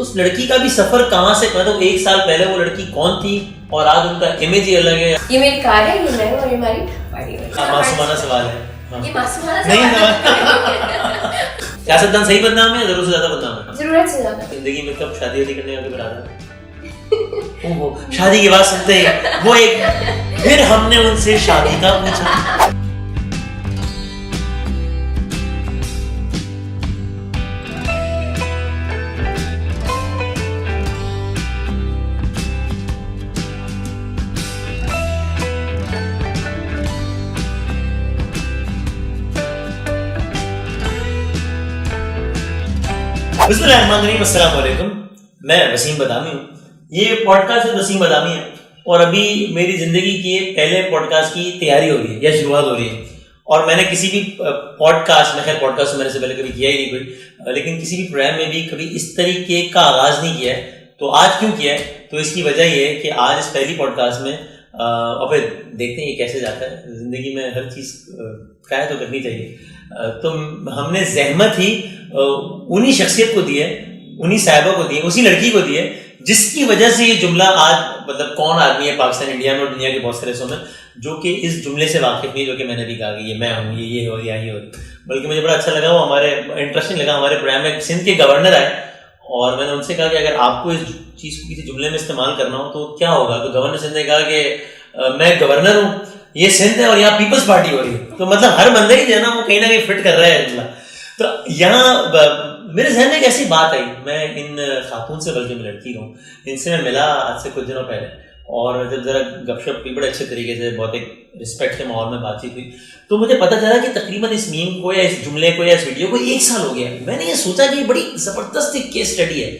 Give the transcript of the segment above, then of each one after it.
उस लड़की का भी सफर कहाँ से, मतलब 1 साल पहले वो लड़की कौन थी और आज उनका इमेज ही अलग है। ये मेरी कार है, ये मैं हूँ और ये हमारी पार्टी है। मासूमाना सवाल है। ये मासूमाना नहीं सवाल है। सियासतदान सही बदनाम है, जरूरत से ज्यादा बदनाम है। जरूरत से ज्यादा। जिंदगी में कब शादी वादी करने का इरादा? ओहो, शादी की बात सुनते ही वो एक, फिर हमने उनसे शादी का पूछा। बिस्मिल्लाहिर्रहमानिर्रहीम, अस्सलाम वालेकुम। मैं वसीम बदामी हूँ। ये पॉडकास्ट वसीम बदामी है और अभी मेरी जिंदगी की पहले पॉडकास्ट की तैयारी हो रही है या शुरुआत हो रही है। और मैंने किसी भी पॉडकास्ट में, खैर पॉडकास्ट मैंने से पहले कभी किया ही नहीं कोई, लेकिन किसी भी प्रोग्राम में भी कभी इस तरीके का आगाज नहीं किया है। तो आज क्यों किया है? तो इसकी वजह ये है कि आज इस पहली पॉडकास्ट में और फिर देखते हैं ये कैसे जाता है। जिंदगी में हर चीज़ ट्राई तो करनी चाहिए। तो हमने जहमत ही उन्हीं शख्सियत को दी है, उन्हीं साहिबा को दी है, उसी लड़की को दी है जिसकी वजह से ये जुमला आज, मतलब कौन आदमी है पाकिस्तान, इंडिया में और दुनिया के बहुत सारे हिस्सों में जो कि इस जुमले से वाकिफ नहीं, जो कि मैंने भी कहा कि ये मैं हूँ, ये हो या ये हो। बल्कि मुझे बड़ा अच्छा लगा, वो हमारे इंटरेस्टिंग लगा, हमारे प्रोग्राम में सिंध के गवर्नर आए और मैंने उनसे कहा कि अगर आपको इस चीज़ को किसी जुमले में इस्तेमाल करना हो तो क्या होगा। तो गवर्नर सिंध ने कहा कि मैं गवर्नर हूँ, ये सिंध है और यहाँ पीपल्स पार्टी हो रही है। तो मतलब हर बंदे ही जो है ना वो कहीं ना कहीं फिट कर रहा है जुमला। तो यहाँ मेरे जहन में एक ऐसी बात आई, मैं इन खातून से, बल्कि मैं लड़की हूँ, इनसे मैं मिला आज से कुछ दिनों पहले और जब जरा गपशप की बड़े अच्छे तरीके से, बहुत एक रिस्पेक्ट के माहौल में बातचीत हुई, तो मुझे पता चला कि तकरीबन इस मीम को या इस जुमले को या इस वीडियो को 1 साल हो गया। मैंने ये सोचा कि बड़ी जबरदस्त एक केस स्टडी है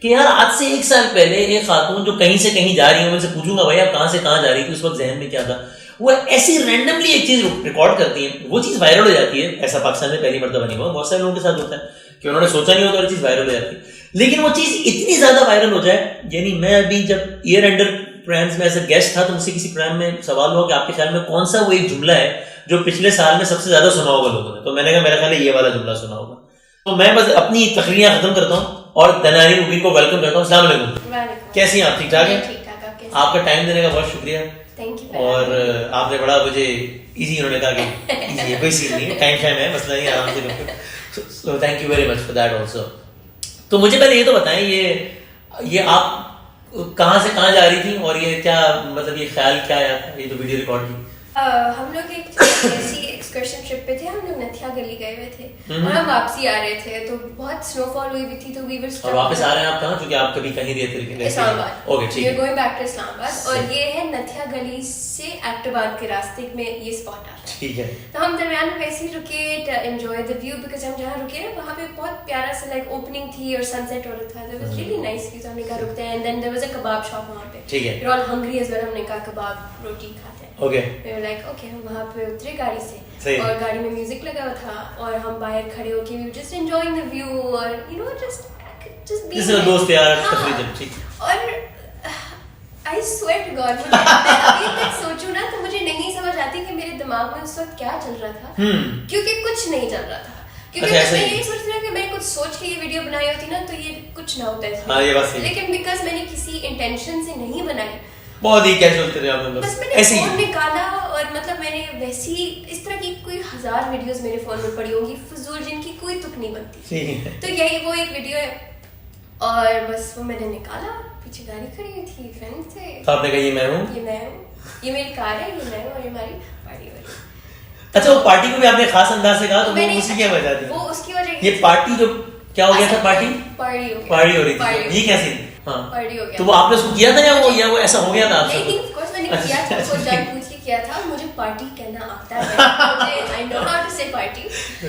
कि यार आज से 1 साल पहले एक खातून जो कहीं से कहीं जा रही है, उनसे पूछूंगा भाई आप कहाँ से कहाँ जा रही थी, उस वक्त जहन में क्या था, वो ऐसी रैंडमली एक चीज रिकॉर्ड करती है, वो चीज वायरल हो जाती है। ऐसा पाकिस्तान में पहली मर्तबा नहीं हुआ, बहुत सारे लोगों के साथ होता है कि उन्होंने सोचा नहीं होता और चीज वायरल हो जाती है। लेकिन वो चीज इतनी ज्यादा वायरल हो जाए, यानी मैं अभी जब ईयर एंडर प्रोग्राम्स में एज अ गेस्ट था तो मुझसे किसी प्रोग्राम में सवाल हुआ कि आपके ख्याल में कौन सा वो एक जुमला है जो पिछले साल में सबसे ज्यादा सुना होगा लोगों ने। तो मैंने कहा मेरा ख्याल है ये वाला जुमला सुना होगा। तो मैं बस अपनी तकरीरें खत्म करता हूँ और दनारी मुबीन को वेलकम करता हूँ। अस्सलाम वालेकुम। कैसी हैं आप? ठीक ठाक है? आपका टाइम देने का बहुत शुक्रिया और आपने बड़ा मुझे इजी, उन्होंने कहा कि इजी है, कोई सीन नहीं है, टाइम है, मसला नहीं, आराम से। सो thank you very much for that also. तो मुझे पहले ये तो बताएं, ये आप कहाँ से कहाँ जा रही थी और ये क्या, मतलब ये ख्याल क्या आया था ये जो वीडियो रिकॉर्ड की? हम लोग एक ऐसी एक्सकर्शन ट्रिप पे थे, हम लोग नथिया गली गए हुए थे और हम वापसी आ रहे थे तो बहुत स्नोफॉल हुई हुई थी, तो वी वर स्टक। और वापस आ रहे हैं आप कहाँ, क्योंकि आप कभी कहीं दिए थे? इस्लामाबाद। ओके, ठीक है। We are going back to Islamabad और ये है नथिया गली से एबटाबाद के रास्ते में ये स्पॉट आ रहा है। ठीक है। तो हम दरमियान में वैसे ही रुके to enjoy the view, because हम जहाँ रुके ना वहाँ पे बहुत प्यारा सा लाइक ओपनिंग थी और सनसेट हो रहा था। There was really nice view. हमने कहा रुकते हैं and then there was a kebab shop वहाँ पे। ठीक है। We are all hungry as well, हमने कहा कबाब रोटी खाते हैं। Okay. We were like okay, हम वहाँ पे उतरे गाड़ी से और गाड़ी में म्यूजिक लगा हुआ था और हम बाहर खड़े होके we were just enjoying the view और यू नो जस्ट बी जैसे दोस्त यार तफरीजन। ठीक। और I swear to God, मैं अभी तक सोचूं ना तो मुझे नहीं समझ आती कि मेरे दिमाग में उस वक्त क्या चल रहा था, क्योंकि कुछ नहीं चल रहा था। क्योंकि मैं यही सोच रही हूँ कि मैं कुछ सोच के ये वीडियो बनाई होती ना तो ये कुछ ना होता है। हाँ, ये बात सही है। लेकिन बिकॉज मैंने किसी इंटेंशन से नहीं बनाई, बहुत ही कैजुअल थे आपने, बस मैंने फोन निकाला और मतलब मैंने वैसी इस तरह की कोई 1000 वीडियोस मेरे फोन में पड़ी होंगी फजूल, जिनकी कोई तुक नहीं बनती। तो यही वो एक वीडियो है और बस वो मैंने निकाला, पीछे गाड़ी खड़ी हुई थी, फ्रेंड थे। तो आपने कहा ये मैं हूँ, ये मेरी कार है, ये मैं हूँ और ये हमारी पार्टी है। अच्छा, वो पार्टी को भी आपने खास अंदाज से कहा, तो वो उसी की वजह थी। वो उसकी वजह, ये पार्टी जो क्या हो गया था, पार्टी हो रही थी, ये कैसी? हाँ, पार्टी हो गया। तो वो आपने उसको किया था या वो ऐसा हो गया था आपसे? नहीं, ऑफ कोर्स मैंने किया था, वो जान पूछ के किया था। मुझे पार्टी कहना आता है, मुझे I know how to say party.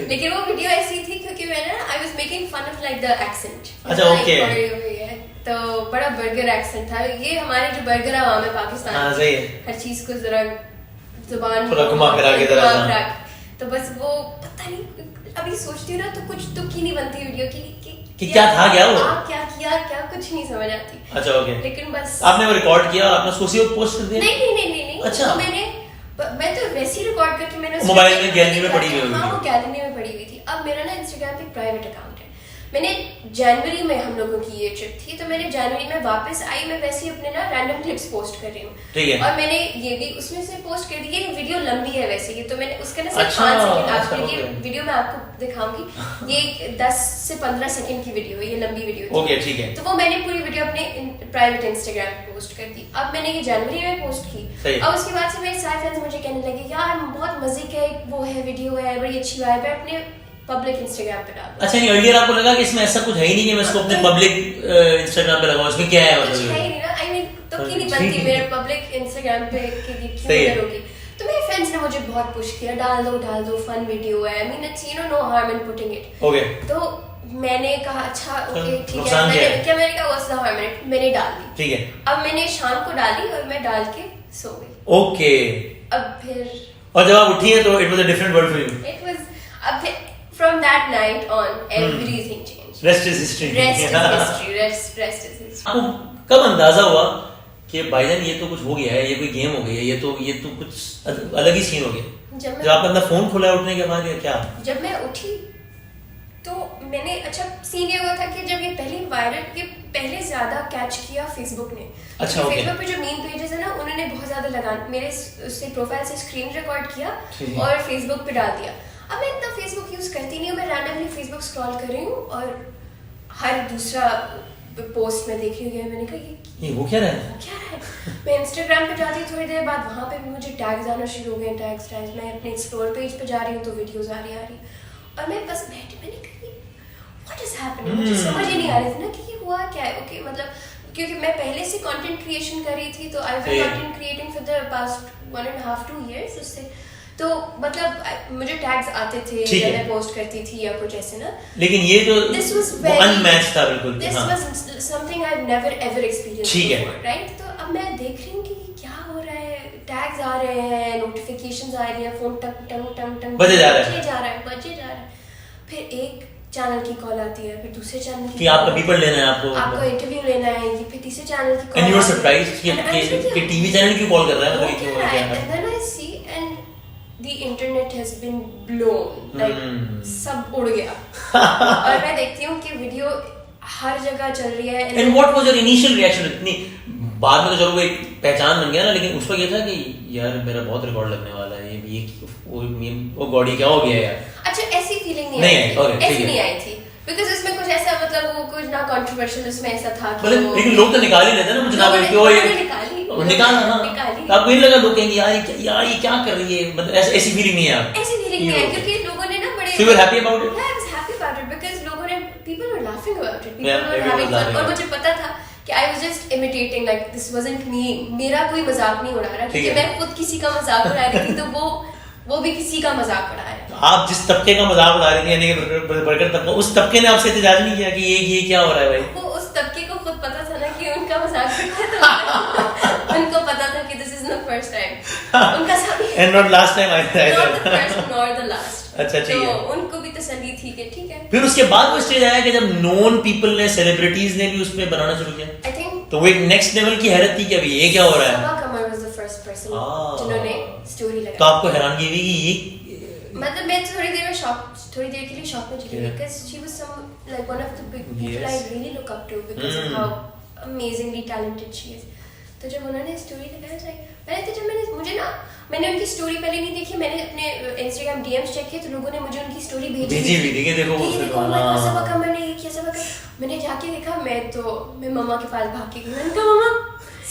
लेकिन वो वीडियो ऐसी थी क्योंकि मैंने I was making fun of like the accent. अच्छा, ओके। तो बड़ा बर्गर एक्सेंट था ये, हमारे जो बर्गर आवाम है पाकिस्तान। हाँ, सही है। हर चीज को जरा जुबान थोड़ा घुमा फिरा के जरा, तो बस वो पता नहीं, अभी सोचती हूँ ना तो कुछ तुक ही नहीं बनती वीडियो की कि क्या था, क्या वो क्या किया, क्या कुछ नहीं समझ आती। अच्छा, ओके। लेकिन बस आपने वो रिकॉर्ड किया और आपने सोची वो पोस्ट कर दिया? नहीं। अच्छा। तो मैं तो वैसे ही रिकॉर्ड करके मैंने मोबाइल में गैलरी में पड़ी हुई थी। हाँ, वो गैलरी में पड़ी हुई थी। अब मेरा ना इंस्टाग्राम पे प्राइवेट अकाउंट है, मैंने जनवरी में हम लोगों की ये ट्रिप थी, तो मैंने जनवरी में वापस आई, मैं वैसे ही अपने ना रैंडम क्लिप्स पोस्ट कर रही हूँ, ठीक है, और मैंने ये भी उसमें से पोस्ट कर दी। ये वीडियो लंबी है वैसे ही, तो मैंने उसका ना सिर्फ 5 सेकंड आपको, ये वीडियो मैं आपको दिखाऊंगी, ये 10 से 15 सेकंड की वीडियो है, ये लंबी वीडियो है। ओके ठीक है। तो वो मैंने पूरी वीडियो अपने प्राइवेट इंस्टाग्राम पे पोस्ट कर दी। अब मैंने ये जनवरी में पोस्ट की, और उसके बाद से मेरे सारे फ्रेंड्स मुझे कहने लगे यार बहुत मजे का वो है, वीडियो है, बड़ी अच्छी वाइब है, अपने पब्लिक इंस्टाग्राम पे डाल। अच्छा, नहीं अर्लियर आपको लगा कि इसमें ऐसा कुछ है ही नहीं कि मैं इसको अपने पब्लिक इंस्टाग्राम पे लगाऊं, इसमें क्या है कुछ है ही नहीं ना, आई मीन तो क्यों नहीं बनती मेरे पब्लिक इंस्टाग्राम पे कि क्यों करोगी। तो मेरे फ्रेंड्स ने मुझे बहुत पुश किया, डाल दो फन वीडियो है, I mean it's you know no harm in putting it. Okay, तो मैंने कहा अच्छा ओके ठीक है, मैंने कहा what's the harm in it, मैंने डाल दी, ठीक है। अब मैंने शाम को डाली और मैं डाल के सो गई। ओके, अब फिर और जब आप उठी है तो it was a different world for you. It was, अब फिर from that night on everything changed. Rest is history. Rest is history. Rest is history. आपको कब अंदाजा हुआ कि भाईजान ये तो कुछ हो गया है, ये कोई गेम हो गई है, ये तो कुछ अलग ही सीन हो गया? जब आपने अपना फोन खोला उठने के बाद, या क्या? जब मैं उठी तो मैंने, अच्छा सीन ये हुआ था कि जब ये पहले वायरल, ये पहले ज्यादा कैच किया फेसबुक ने। अच्छा, ओके। फेसबुक पे जो मीम पेजेस है ना, उन्होंने बहुत ज्यादा लगा, मेरे उससे प्रोफाइल से स्क्रीन रिकॉर्ड किया और फेसबुक पे डाल दिया। अब मैं इतना फेसबुक यूज करती नहीं हूँ, मैं रैंडमली फेसबुक स्क्रॉल कर रही हूँ और हर दूसरा पोस्ट में देख रही हूँ, मैंने कहा ये वो क्या रहा है? मैं इंस्टाग्राम पे जाती हूँ, थोड़ी देर बाद वहाँ पे भी मुझे टैग्स आना शुरू हो गए, टैग्स मैं अपने एक्सप्लोर पेज पे जा रही हूँ तो वीडियोस आ रही और मैं बस बैठी, मैंने कहा व्हाट इज हैपनिंग, मुझे समझ ही नहीं आ रही थी ना कि ये हुआ क्या है। ओके, मतलब क्योंकि मैं पहले से कंटेंट क्रिएशन कर रही थी, तो I was content creating for the past 1.5-2 years उससे, तो मतलब मुझे टैग्स आते थे जब मैं पोस्ट करती थी या कुछ ऐसे ना, लेकिन ये जो अनमैच्ड था बिल्कुल, this was something I have never ever experienced before, right. तो अब मैं देख रही हूँ कि क्या हो रहा है, टैग्स आ रहे हैं, नोटिफिकेशंस आ रही हैं, फोन टंग टंग टंग टंग बजे जा रहा है, फिर एक चैनल की कॉल आती है, फिर दूसरे चैनल की, आपका पेपर लेना है, आपको इंटरव्यू लेना है, फिर तीसरे चैनल की call, and you are surprised कि टीवी चैनल क्यों कॉल कर रहा है, मतलब क्या है, and then I see and the internet has been blown, like सब उड़ गया और मैं देखती हूँ कि वीडियो हर जगह चल रही है। And what was your initial reaction? इतनी बाद में तो चलो एक पहचान बन गया ना, लेकिन उस पर ये था कि यार मेरा बहुत रिकॉर्ड लगने वाला है, ये वो गॉडी क्या हो गया यार। अच्छा, ऐसी फीलिंग नहीं आई, ऐसी नहीं आई थी, बिकॉज इसमें कुछ ऐसा, मतलब वो कुछ ना कंट्रोवर्शियल उसमें ऐसा था कि लेकिन लोग तो निकाल ही लेते ना मुझे, निकालना ना, आपको नहीं लगा लोग कहेंगे यार ये क्या कर रही है, मतलब ऐसी फीलिंग नहीं है, ऐसी फीलिंग नहीं है, क्योंकि लोगों ने ना बड़े, so you were happy about it? Yeah, I was happy about it because लोगों ने, people were laughing about it, people were having fun, और मुझे पता था कि I was just imitating, like this wasn't me, मेरा कोई मजाक नहीं उड़ा रहा, क्योंकि मैं खुद किसी का मजाक उड़ा रही थी, तो वो भी किसी का मजाक उड़ा रहा है। आप जिस तबके का मजाक उड़ा रही थी, यानी कि बर्गर तबका, उस तबके ने आपसे एहतजाज नहीं किया कि ये क्या हो रहा है भाई? वो उस तबके को खुद पता था ना कि उनका मजाक उनको पता था कि this is not first time, उनका and not last time I not the first nor the last. अच्छा ठीक है, तो उनको भी तसल्ली थी कि ठीक है। फिर उसके बाद वो स्टेज आया कि जब नोन पीपल ने, सेलिब्रिटीज ने भी उस पे बनाना शुरू किया, आई थिंक, तो वो एक नेक्स्ट लेवल की हैरत थी कि अभी ये क्या हो रहा है। सबा कमर वाज द फर्स्ट पर्सन जिन्होंने स्टोरी लगाई। तो आपको हैरानगी हुई कि ये, मतलब मैं थोड़ी देर के लिए शॉक में चली गई, because she was some like one of the big people I really look up to, because of how amazingly talented she is. तो जब उन्होंने स्टोरी लगाया, पहले तो जब मैंने उनकी स्टोरी पहले नहीं देखी, मैंने अपने इंस्टाग्राम डीएम्स चेक किए तो लोगों ने मुझे उनकी स्टोरी भेजी भी, देखो सबा कमर ने ये किया, सबा कमर, मैंने जाके देखा, मैं मम्मा के पास भाग के गई, मैंने कहा मम्मा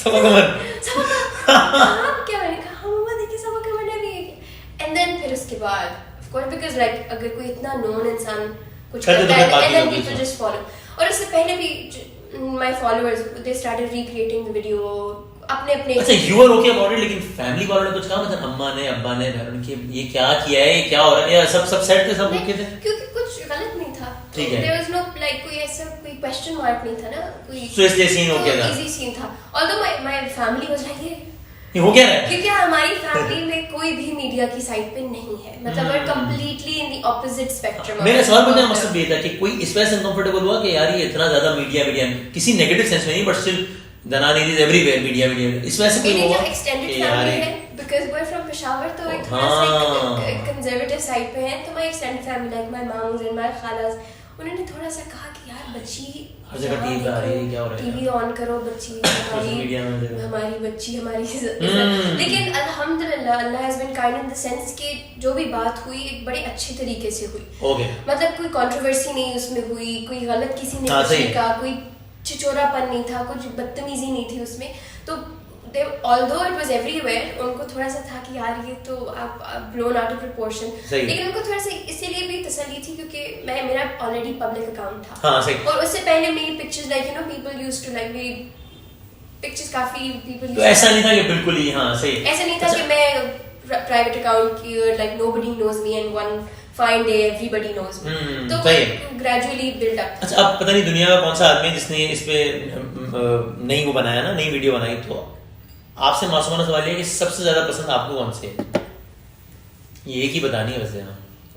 सबा कमर क्या, मैंने कहा मम्मा देखिए सबा कमर ने भी, एंड देन फिर उसके बाद ऑफ कोर्स बिकॉज़ लाइक अगर कोई इतना नोन इंसान कुछ करता है and then people just follow, और उससे पहले भी my followers they started recreating the video अपने। अच्छा, you are okay about it, लेकिन फैमिली वालों ने कुछ कहा, मतलब अम्मा ने, अब्बा ने, उनके ये क्या किया है, ये क्या हो रहा है, या सब सेट थे, सब ओके थे? क्योंकि कुछ गलत नहीं था, ठीक है, देयर वाज नो लाइक कोई ऐसा कोई क्वेश्चन मार्क नहीं था ना, कोई, सो इसलिए सीन हो गया था, इजी सीन था। Although my family was like ये हो क्या रहा है, क्योंकि हमारी फैमिली में कोई भी मीडिया की साइड पे नहीं है, मतलब we are completely in the opposite spectrum. मेरा सवाल पूछने का मकसद ये था कि कोई इस वजह से अनकंफर्टेबल हुआ कि यार ये इतना ज्यादा मीडिया किसी नेगेटिव सेंस में नहीं, but still Dhanani is everywhere, media इस वजह से कोई हुआ एक्सटेंडेड फैमिली है, because we are from Peshawar, तो एक कंजर्वेटिव साइड पे है, तो my extended family like my mom's and my खालास उन्होंने थोड़ा सा कहा कि यार बच्ची हर जगह टीवी आ रही है, क्या हो रहा है, टीवी ऑन करो बच्ची, हमारी बच्ची हमारी लेकिन अल्हम्दुलिल्लाह Allah has been kind in the sense कि जो भी बात हुई एक बड़े अच्छे तरीके से हुई। मतलब कोई कंट्रोवर्सी नहीं उसमें हुई, कोई गलत किसी ने कुछ नहीं कहा, कोई छिचोरापन नहीं था, कुछ बदतमीजी नहीं थी उसमें। तो although it was everywhere, उनको थोड़ा सा था कि यार ये तो आप blown out of proportion, लेकिन उनको थोड़ा सा इसीलिए भी तसल्ली थी क्योंकि मेरा ऑलरेडी पब्लिक अकाउंट था। और उससे पहले मेरी pictures like you know people used to like मेरी पिक्चर्स काफी पीपल, तो ऐसा नहीं था कि बिल्कुल ही सही, ऐसा नहीं था कि मैं प्राइवेट अकाउंट की like nobody knows me and one fine day everybody knows me, तो gradually build up। अच्छा, अब पता नहीं दुनिया का कौन सा आदमी है जिसने इस पे नई वो बनाया ना, नई वीडियो बनाई, तो आपसे मासूमाना सवाल है कि सबसे ज्यादा पसंद आपको कौन से है? ये एक ही बतानी है वैसे।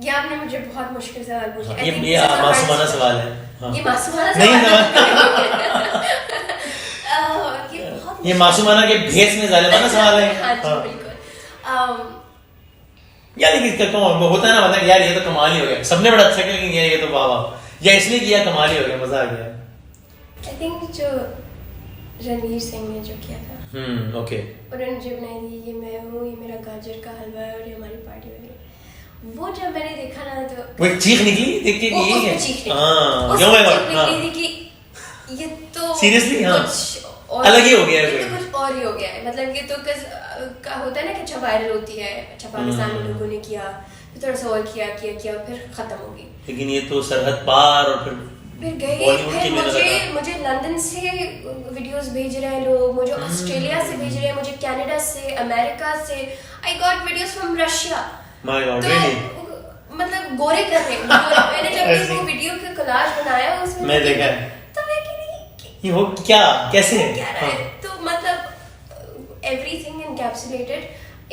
ये आपने मुझे बहुत मुश्किल सवाल पूछा। ये मासूमाना सवाल है। ये मासूमाना सवाल ये मासूमाना के भेस में जालिमाना सवाल है। हाँ जी बिल्कुल। यार लेकिन होता है ना, मतलब यार ये तो कमाल ही हो गया, सबने बड़ा अच्छा किया, ये तो वाह वाह, या इसलिए किया कमाल ही हो गया, मजा आ गया। आई थिंक जो रणवीर सिंह ने जो किया था, ओके, उन्होंने जो बनाई थी ये मैं हूँ, ये मेरा गाजर का हलवा है और ये हमारी पार्टी वगैरह, वो जब मैंने देखा ना तो वो एक चीख निकली देख के, ये है निकली थी कि ये तो सीरियसली कुछ अलग ही हो गया है, ये तो कुछ और ही हो गया है। मतलब ये तो होता है ना कि अच्छा वायरल होती है, अच्छा पाकिस्तान में लोगों ने किया, फिर थोड़ा सा और किया फिर खत्म हो गई, लेकिन ये तो सरहद पार और फिर गए। फिर मुझे लंदन से वीडियोस भेज रहे हैं लोग, मुझे ऑस्ट्रेलिया से भेज रहे हैं, मुझे कनाडा से, अमेरिका से, I got videos from Russia. My God, really? मतलब गोरे कर रहे हैं। मैंने जब वो वीडियो का कोलाज बनाया उसमें मैं देखा है, तो मैं कि नहीं ये हो क्या कैसे है क्या रहा है। तो मतलब एवरीथिंग एनकैप्सुलेटेड,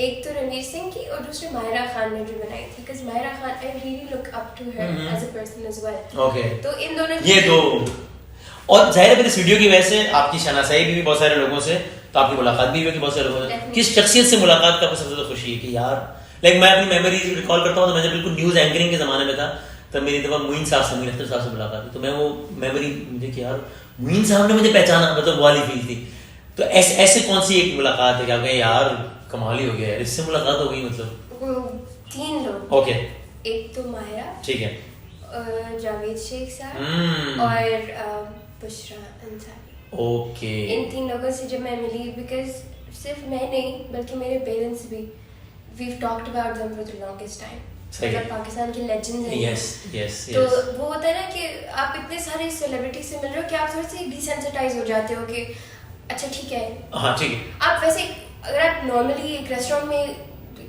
एक तो रणवीर सिंह की और दूसरे माहिरा खान ने जो बनाई थी, because Mahira Khan I really look up to her as a person as well. Okay, तो इन दोनों ये दो, और जाहिर है इस वीडियो की वजह से आपकी शनासाई भी बहुत सारे लोगों से, तो आपकी मुलाकात भी हुई बहुत सारे लोगों से। किस शख्सियत से मुलाकात का सबसे ज्यादा खुशी है कि यार लाइक मैं अपनी मेमोरीज रिकॉल करता हूँ, तो मैं जब बिल्कुल न्यूज एंकरिंग के जमाने में था तब मेरी दफा मुइन साहब से, मुइन साहब से मुलाकात हुई, तो मैं वो मेमोरी मुझे कि यार मुइन साहब ने मुझे पहचाना, मतलब वो वाली फील थी। तो ऐसे कौन सी एक मुलाकात है क्या यार कमाल ही हो गया, इससे मुलाकात हो गई? मतलब 3 लोग, ओके, एक तो माहिरा, ठीक है, जावेद शेख साहब और बुशरा अंसारी, ओके। इन 3 लोगों से जब मैं मिली, बिकॉज सिर्फ मैं नहीं बल्कि मेरे पेरेंट्स भी, we've talked about them for the longest time, मतलब पाकिस्तान के लेजेंड्स हैं। यस तो वो होता है ना कि आप इतने सारे सेलिब्रिटी से मिल रहे हो कि आप थोड़े से डिसेंसिटाइज हो जाते हो कि अच्छा ठीक है, हाँ ठीक है। आप वैसे अगर आप नॉर्मली एक रेस्टोरेंट में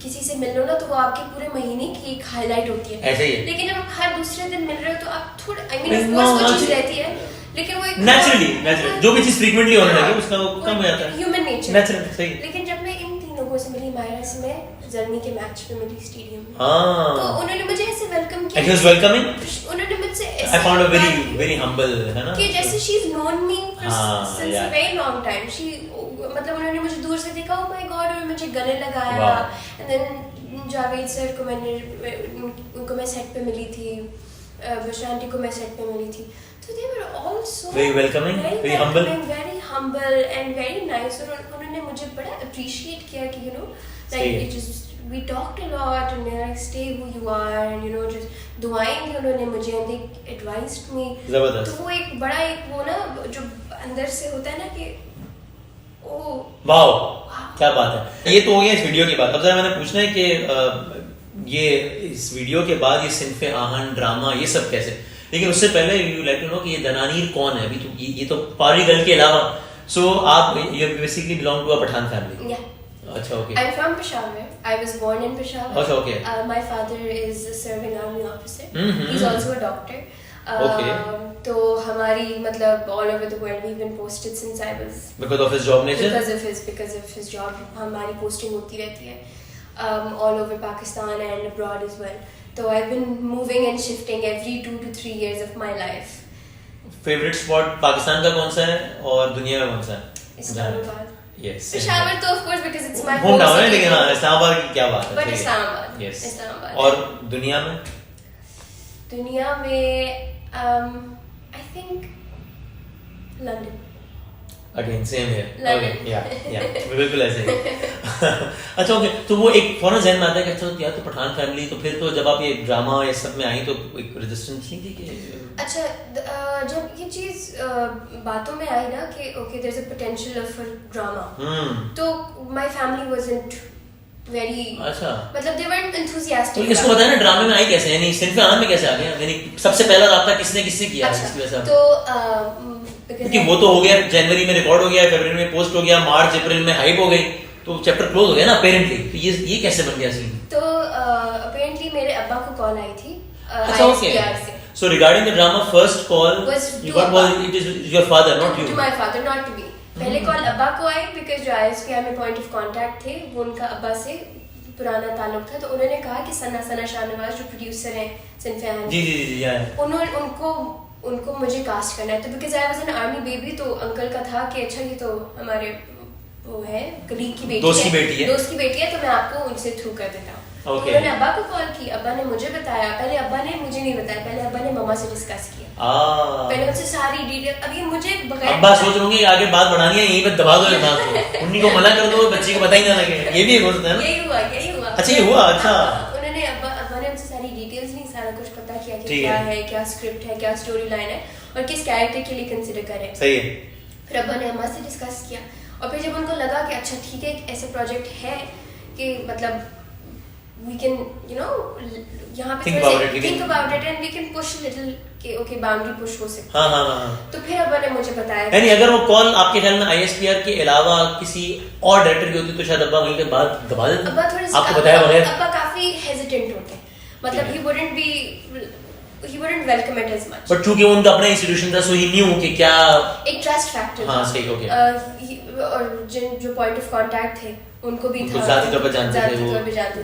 किसी से मिल लो ना, तो वो आपके पूरे महीने की एक हाईलाइट होती है, ऐसे ही है। लेकिन जब आप हर दूसरे दिन मिल रहे हो तो आप थोड़ा आई मीन ऑफ कोर्स वो चीज रहती है, लेकिन वो एक नेचुरली जो भी चीज फ्रीक्वेंटली होने लगे उसका वो कम हो जाता है, ह्यूमन नेचर, नेचुरली सही। लेकिन जब मैं इन 3 लोगों से मिली, माहिरा से मैं जर्मनी के मैच पे मिली स्टेडियम में, तो उन्होंने मुझे ऐसे वेलकम किया, इट वाज वेलकमिंग, उन्होंने मुझसे I found a very humble, है ना, कि जैसे she is known me since a very long time, she मतलब उन्होंने मुझे दूर से देखा, ओह माय गॉड, और मुझे गले लगाया, एंड देन जावेद सर को उनको मैं सेट पे मिली थी, बुशरा आंटी को मैं सेट पे मिली थी, तो they were all so very welcoming, very humble and very nice, और उन्होंने मुझे बड़ा अप्रिशिएट किया कि you know like it just we talked a lot and they're like stay who you are, and you know just दुआएं दी उन्होंने मुझे, and they advised me, जबरदस्त। तो वो एक बड़ा एक वो ना जो अंदर से होता है ना कि ओ वाओ क्या बात है। ये तो हो गया इस वीडियो की बात। अब जरा मैंने पूछना है कि ये इस वीडियो के बाद ये सिनफे आहन ड्रामा ये सब कैसे, लेकिन उससे पहले यू लाइक टू नो कि ये दनानीर कौन है? अभी तो ये तो पारी गर्ल के अलावा, सो आप you basically belong to a Pathan family? अच्छा, okay. I'm from Peshawar. I was born in Peshawar. अच्छा, okay. My father is a serving army officer. Mm-hmm. He's also a doctor. Okay. तो हमारी मतलब all over the world we've been posted since I was. Because of his job nature. Because of his job, हमारी posting होती रहती है all over Pakistan and abroad as well. So I've been moving and shifting every 2 to 3 years of my life. Favorite spot Pakistan का कौन सा है और दुनिया का कौन सा है? इस्लामाबाद. Yes. Peshawar तो of course because it's my home town है, लेकिन हाँ इस्लामाबाद की क्या बात है? But Islamabad. Yes. Islamabad. और दुनिया में? दुनिया में I think London. Again, same here. London. Okay, yeah, बिल्कुल ऐसे ही। अच्छा ओके, तो वो एक फौरन ज़हन में आता है कि अच्छा यार तो पठान फैमिली, तो फिर तो जब आप ये ड्रामा ये सब में आई तो एक रेजिस्टेंस नहीं थी कि अच्छा जब ये चीज बातों में आई ना कि okay there is a potential for drama, तो माय फैमिली वाजंट वेरी, अच्छा मतलब दे weren't enthusiastic। तो इसको बताया ना ड्रामे में आई कैसे, यानी सिंफ आन में कैसे आ गया, यानी सबसे पहला राब्ता किसने किससे किया? अच्छा, इसकी वजह से तो क्योंकि वो तो हो गया जनवरी में रिकॉर्ड हो गया, फरवरी में पोस्ट हो गया, मार्च अप्रैल में हाइप हो गई, तो चैप्टर क्लोज हो गया ना अपेरेंटली। तो ये कैसे बन गया सीन? तो अपेरेंटली मेरे अब्बा को कॉल आई थी अच्छा okay, so regarding the drama first call you got was it is your father not you? To my father, not to me. पहले कॉल अब्बा को आई बिकॉज़ जो आईएसपीआर में पॉइंट ऑफ कांटेक्ट थे वो उनका अब्बा से पुराना ताल्लुक था, तो उन्होंने कहा कि सना शाहनवाज जो प्रोड्यूसर हैं सिंफियान, जी उनको मुझे कास्ट करना है। तो because I was an army baby, तो अंकल का था कि अच्छा ये तो हमारे वो है कलीग की बेटी दोस्त है, दोस्त की बेटी है, तो मैं आपको उनसे थ्रू कर देता हूँ। Okay. उन्होंने अब्बा को कॉल की, अब्बा ने मुझे बताया, पहले अब्बा ने मुझे नहीं बताया, पहले अब्बा ने मम्मा से डिस्कस किया, पहले उनसे सारी डिटेल। अब ये मुझे बगैर अब्बा सोच होंगे आगे बात बढ़ानी है, यहीं पे दबा दो बात को, उन्हीं को मना कर दो, बच्चे को पता ही ना लगे, ये भी एक होता है ना। यही हुआ। अच्छा ये हुआ, अच्छा उन्होंने अब्बा ने उनसे सारी डिटेल्स नहीं, सारा कुछ पता किया कि क्या है, क्या स्क्रिप्ट है, क्या स्टोरी लाइन है और किस कैरेक्टर के लिए कंसिडर करें। सही है। फिर अब्बा ने अम्मा से डिस्कस किया और फिर जब उनको लगा कि अच्छा ठीक है, एक ऐसे प्रोजेक्ट है कि मतलब we can यहाँ पे think about it and we can push a little कि okay boundary push हो सकती है। हाँ। तो फिर अब्बा ने मुझे बताया, यानी अगर वो कॉल आपके ख्याल में आईएसपीआर के अलावा किसी और डायरेक्टर की होती तो शायद अब्बा वहीं पे बात दबा देते। अब्बा थोड़े आपको बताया बगैर? अब्बा काफी हेजिटेंट होते हैं, मतलब he wouldn't welcome it as much। But चूंकि उनका अपना इंस्टीट्यूशन था, सो ही न्यू कि क्या एक ट्रस्ट फैक्टर। हाँ सही, ओके। और जो पॉइंट ऑफ कांटेक्ट थे उनको भी था, जाती तौर पर जानते थे,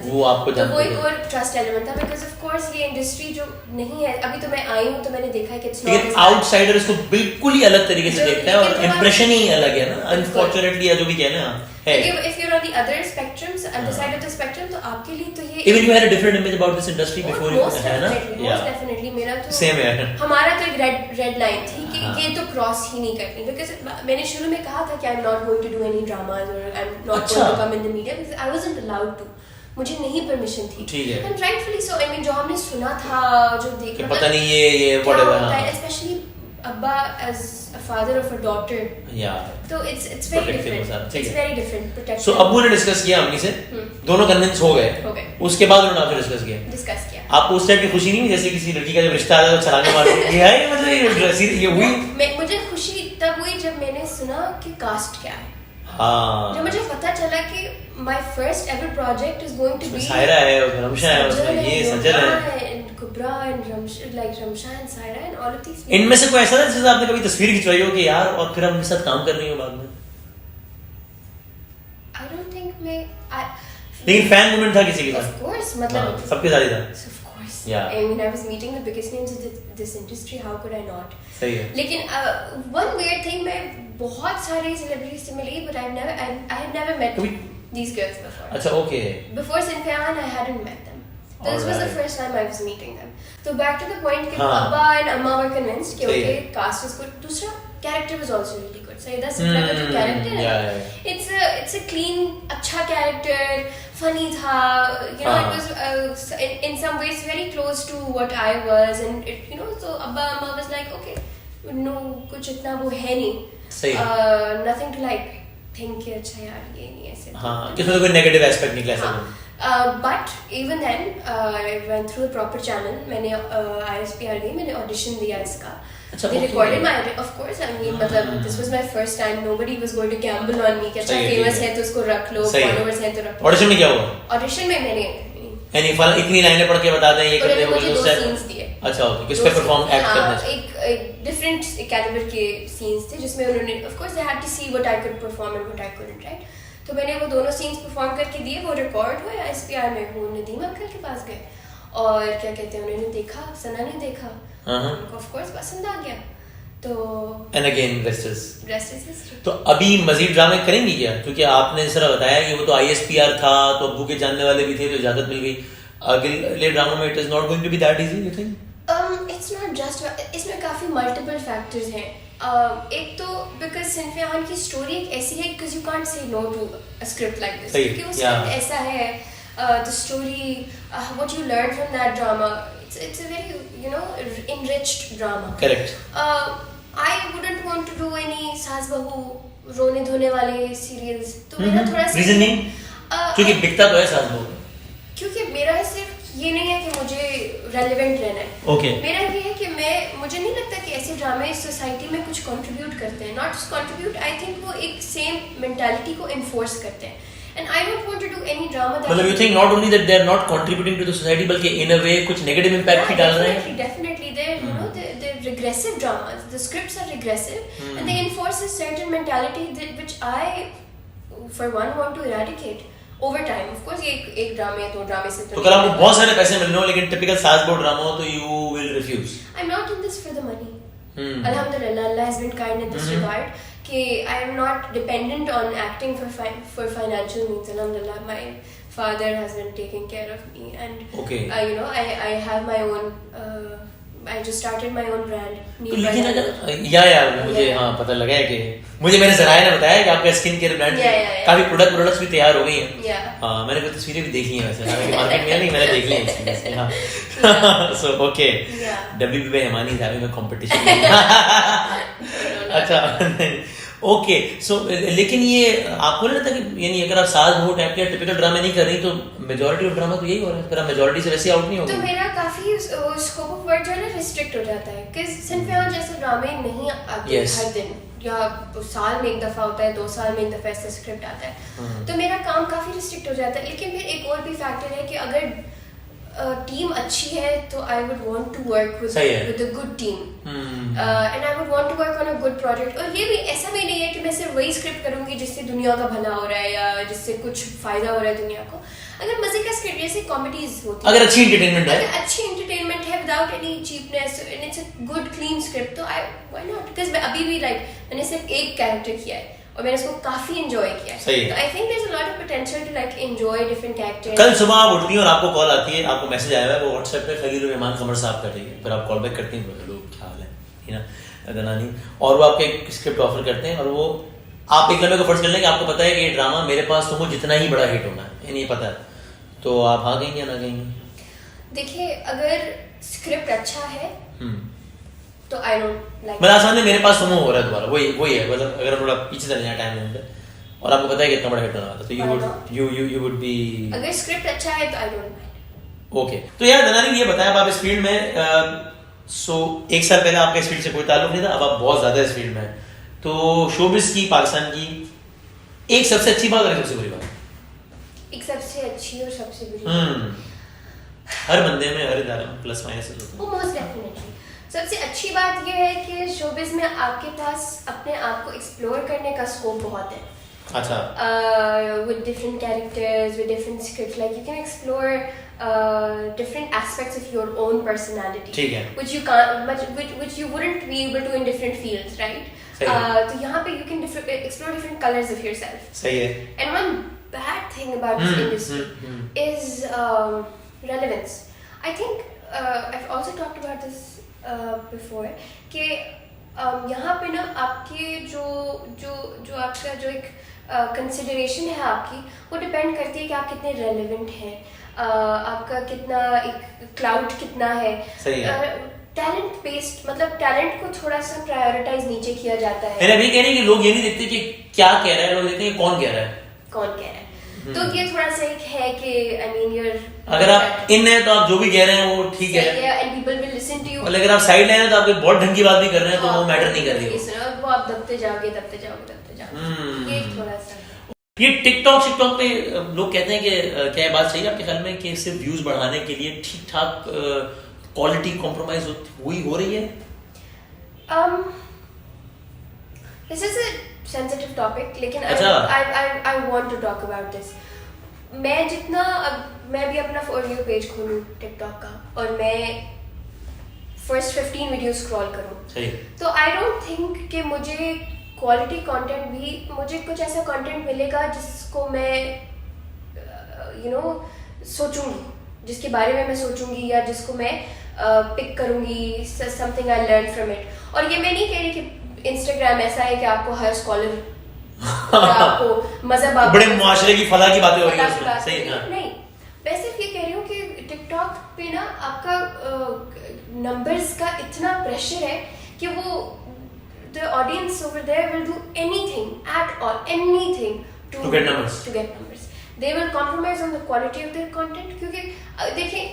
वो आपको जानते थे, वो एक और ट्रस्ट एलिमेंट था। बिकॉज़ ऑफ कोर्स ये इंडस्ट्री जो नहीं है, अभी तो मैं आई हूं तो मैंने देखा है कि इट्स लेकिन आउटसाइडर इसको बिल्कुल ही अलग तरीके से देखता है और इंप्रेशन ही अलग है ना, अनफॉर्चूनेटली, या जो भी कहना है। If you're on the other spectrums, other side of the spectrum, तो आपके लिए तो ये even you had a different image about this industry before you है ना? most definitely मेरा तो same है। हमारा तो एक रेड लाइन थी कि ये तो क्रॉस ही नहीं करनी, बिकॉज़ मैंने शुरू में कहा था कि I am not going to do any dramas और I am not going to come in the media because I wasn't allowed to, मुझे नहीं परमिशन थी। ठीक है। And rightfully so, I mean जो हमने सुना था, जो देख पता नहीं ये व्हाटएवर, स्पेशली अब्बा as a father of a daughter, तो it's very different, it's very different protection। So अब्बू ने डिस्कस किया अम्मी से, दोनों कन्विंस हो गए, उसके बाद उन्होंने आपसे डिस्कस किया। आपको उस टाइप की खुशी नहीं हुई जैसे किसी लड़की का जब रिश्ता आता है तो छलांगे मारते ये है, मतलब ये हुई? मुझे खुशी तब हुई जब मैंने सुना कि कास्ट क्या है। हाँ, जब मुझे पता चला कि my first ever project is going to be Saira है और रमशा है, उसमें ये सजल है, कुबरा and Ramsha and Saira and all of these। इनमें से कोई ऐसा था जिससे आपने कभी तस्वीर खिंचवाई हो कि यार और फिर हम इनके साथ काम कर रही हो बाद में? I don't think लेकिन फैन मूवमेंट था किसी के साथ? Of course, मतलब सबके साथ ही था। Of course, yeah। I mean I was meeting the biggest names of this industry, how could I not? सही है। लेकिन one weird thing, मैं बहुत सारे सेलिब्रिटीज से मिली, but I have never met these girls before। अच्छा okay. Before Sinfiyan I hadn't met them। This was the first time I was meeting them। So back to the point कि अब्बा and अम्मा were convinced कि okay cast is good। दूसरा character was also really good। Saeeda Siddiqui का जो character है, it's a clean अच्छा character, funny था, it was in some ways very close to what I was, and so अब्बा अम्मा was like okay no कुछ इतना वो है नहीं, nothing to like think कि अच्छा यार ये नहीं ऐसे, हाँ किसी कोई नेगेटिव एस्पेक्ट निकला ऐसा। But even then I went through a proper channel। मैंने ISPR गई, मैंने audition दिया इसका। They recorded my, of course, I mean मतलब this was my first time, nobody was going to gamble on me कि अच्छा famous है तो उसको रख लो, followers हैं तो रख लो। ऑडिशन में क्या हुआ? ऑडिशन में मैंने इतनी लाइनें पढ़ के बता दें ये करते हो, मुझे 2 सीन्स दिए। अच्छा ओके, किस पे परफॉर्म एक्ट करना? एक डिफरेंट कैलिबर के सीन्स थे जिसमें उन्होंने of course they had to see what I could perform and what I couldn't, right? तो मैंने वो दोनों सीन्स परफॉर्म करके दिए, वो रिकॉर्ड हुए ISPR में, वो नदीम अंकल के पास गए और क्या कहते हैं उन्होंने देखा, सना ने देखा, उनको ऑफ कोर्स पसंद आ गया, तो and again rest is history. तो अभी मजीद ड्रामे करेंगी क्या? क्योंकि आपने जिस तरह बताया कि वो तो ISPR था तो अब्बू के जानने वाले भी थे तो इजाजत मिल गई, अगले ड्रामा में it is not going to be that easy, you think? It's not just, इसमें काफ़ी मल्टीपल फैक्टर्स हैं. एक तो बिकॉज सिनफियान की स्टोरी एक ऐसी है because you can't say no to a script like this, क्योंकि वो स्क्रिप्ट ऐसा है. The story, what you learn from that drama, it's a very, you know, enriched drama. Correct. I wouldn't want to do any सास बहू रोने धोने वाले serials. तो मेरा थोड़ा सा रीजनिंग क्योंकि बिकता तो है सास बहू, क्योंकि मेरा सिर्फ ये नहीं है कि मुझे रेलेवेंट रहना है. Okay. मेरा ये है कि मुझे नहीं लगता कि ऐसे ड्रामे सोसाइटी में कुछ कंट्रीब्यूट करते हैं. Not just contribute, I think वो एक सेम मेंटालिटी को इन्फोर्स करते हैं. And I don't want to do any drama that. मतलब you think not only that they are not contributing to the society, बल्कि in a way कुछ negative impact भी डाल रहे हैं. Definitely, they're you know they're regressive dramas. The scripts are regressive, and they enforce a certain mentality which I, for one, want to eradicate over time. Of course, ये एक ड्रामे है तो ड्रामे से तो कल आपको बहुत सारे पैसे मिलने हो, लेकिन typical सास बहू ड्रामा हो तो you will refuse. I'm not in this for the money. Alhamdulillah, Allah has been kind in this regard. I am not dependent on acting for financial means. Alhamdulillah, my father has been taking care of me, and okay. You know, I have my own. I just started my own brand. तो लेकिन अगर मुझे हाँ पता लगा है कि मुझे मेरे ज़राए ने बताया कि आपका स्किन केयर ब्रांड काफी प्रोडक्ट्स भी तैयार हो गई हैं. हाँ मैंने कुछ तस्वीरें भी देखी हैं वैसे, हालांकि मार्केट में नहीं, मैंने देखी हैं. हाँ सो ओके, WB में हमारी धामी में कंपटीशन. अच्छा ओके सो लेकिन ये आपको नहीं लगता कि यानी अगर आप सास बहू टाइप के टिपिकल ड्रामे नहीं कर रही तो मेजॉरिटी ऑफ ड्रामा तो यही हो रहा है, फिर आप मेजॉरिटी से वैसे आउट नहीं होगी. तो मेरा काफी स्कोप ऑफ वर्क जो है ना रिस्ट्रिक्ट हो जाता है कि सिनफियान जैसे ड्रामे नहीं आते हर दिन, या साल में एक दफा होता है, 2 साल में एक दफा ऐसा स्क्रिप्ट आता है. तो मेरा काम काफी रिस्ट्रिक्ट हो जाता है. लेकिन फिर एक और भी फैक्टर है कि अगर टीम अच्छी है तो I would want to work with a good team, and I would want to work on a good project. और ये भी ऐसा भी नहीं है कि मैं सिर्फ वही स्क्रिप्ट करूंगी जिससे दुनिया का भला हो रहा है या जिससे कुछ फायदा हो रहा है दुनिया को. अगर मजे का स्क्रिप्ट जैसे कॉमेडीज होती है, अगर अच्छी एंटरटेनमेंट है, अगर अच्छी एंटरटेनमेंट है without any cheapness and it's a good clean script, तो आई व्हाई नॉट. बिकॉज़ मैं अभी भी मैंने सिर्फ एक कैरेक्टर किया है और मैंने उसको काफी एंजॉय किया है. तो I think there is a lot of potential to enjoy different characters. कल सुबह आप उठती हैं और आपको कॉल आती है, आपको मैसेज आया है, वो व्हाट्सएप पे खलील रहमान कमर साहब कर रही है, फिर आप कॉल बैक करती हैं, लोग क्या हाल है ना दनानी, और वो आपको एक स्क्रिप्ट ऑफर करते हैं और वो आप एक लम्हे को फर्ज कर लें कि आपको पता है कि ये ड्रामा मेरे पास तुमको जितना ही बड़ा हिट होना है, नहीं पता है, तो आप हाँ कहेंगे या ना कहेंगे? देखिए अगर स्क्रिप्ट अच्छा है तो आई डोंट लाइक. मतलब सामने मेरे पास सुनो हो रहा है दोबारा, वही है, मतलब अगर थोड़ा पीछे चले जाए टाइम में और आपको पता है कि इतना बड़ा हिट होने वाला, तो you would be. अगर स्क्रिप्ट अच्छा है तो आई डोंट माइंड. ओके तो यार दनानी ये बताएं, आप इस फील्ड में सो 1 साल पहले आपका इस फील्ड से कोई ताल्लुक नहीं था, अब आप बहुत ज्यादा इस फील्ड में हैं, तो शोबिज़ की, पाकिस्तान की एक सबसे अच्छी बात और एक सबसे बुरी बात. एक सबसे अच्छी और सबसे बुरी, हर बंदे में हर इदारे में प्लस माइनस होते हैं. मोस्ट डेफिनेटली सबसे अच्छी बात यह है कि शोबिज़ में आपके पास अपने आप को एक्सप्लोर करने का स्कोप बहुत है. अच्छा. With different characters, with different scripts, like you can explore different aspects of your own personality. ठीक है. Which you can't, which you wouldn't be able to in different fields, right? तो यहाँ पे you can explore different colors of yourself. सही है. And one bad thing about this industry is relevance. I think I've also talked about this before कि यहाँ पे ना आपके जो आपका जो एक कंसिडरेशन है आपकी, वो डिपेंड करती है कि आप कितने रेलेवेंट हैं, आपका कितना एक क्लाउड कितना है. टैलेंट बेस्ड, मतलब टैलेंट को थोड़ा सा प्रायोरिटाइज नीचे किया जाता है. मैंने अभी कहने कि लोग ये नहीं देखते कि क्या कह रहा है, लोग देखते हैं कौन कह रहा है. तो ये थोड़ा सा एक है कि आई मीन यूर, अगर आप इन है तो आप जो भी कह रहे हैं वो ठीक है, and people will listen to you. और अगर आप साइड लाइन है तो आप बहुत ढंग की बात भी कर रहे हैं तो वो मैटर नहीं कर रही है, वो आप दबते जाओगे. ये थोड़ा सा ये टिकटॉक पे लोग कहते हैं कि क्या बात सही है आपके ख्याल में कि सिर्फ व्यूज बढ़ाने के लिए ठीक ठाक क्वालिटी कॉम्प्रोमाइज हो रही है? This is a sensitive topic, लेकिन I want to talk about this. मैं भी अपना फॉर यू पेज खोलूं टिकटॉक का और मैं फर्स्ट 15 वीडियो स्क्रॉल करूं, तो आई डोंट थिंक कि मुझे क्वालिटी कंटेंट भी, मुझे कुछ ऐसा कंटेंट मिलेगा जिसको मैं सोचूंगी, जिसके बारे में मैं सोचूंगी, या जिसको मैं पिक करूंगी something I learn from it. और ये मैं नहीं कह रही कि इंस्टाग्राम ऐसा है कि आपको हर स्कॉलर आपको मजहब बड़े मुआशरे की फला की बातें हो रही हैं उसमें, सही है। नहीं, मैं सिर्फ ये कह रही हूँ कि टिकटॉक पे ना आपका नंबर्स का इतना प्रेशर है कि वो the audience over there will do anything at all, anything to get numbers. They will compromise on the quality of their content क्योंकि देखिए,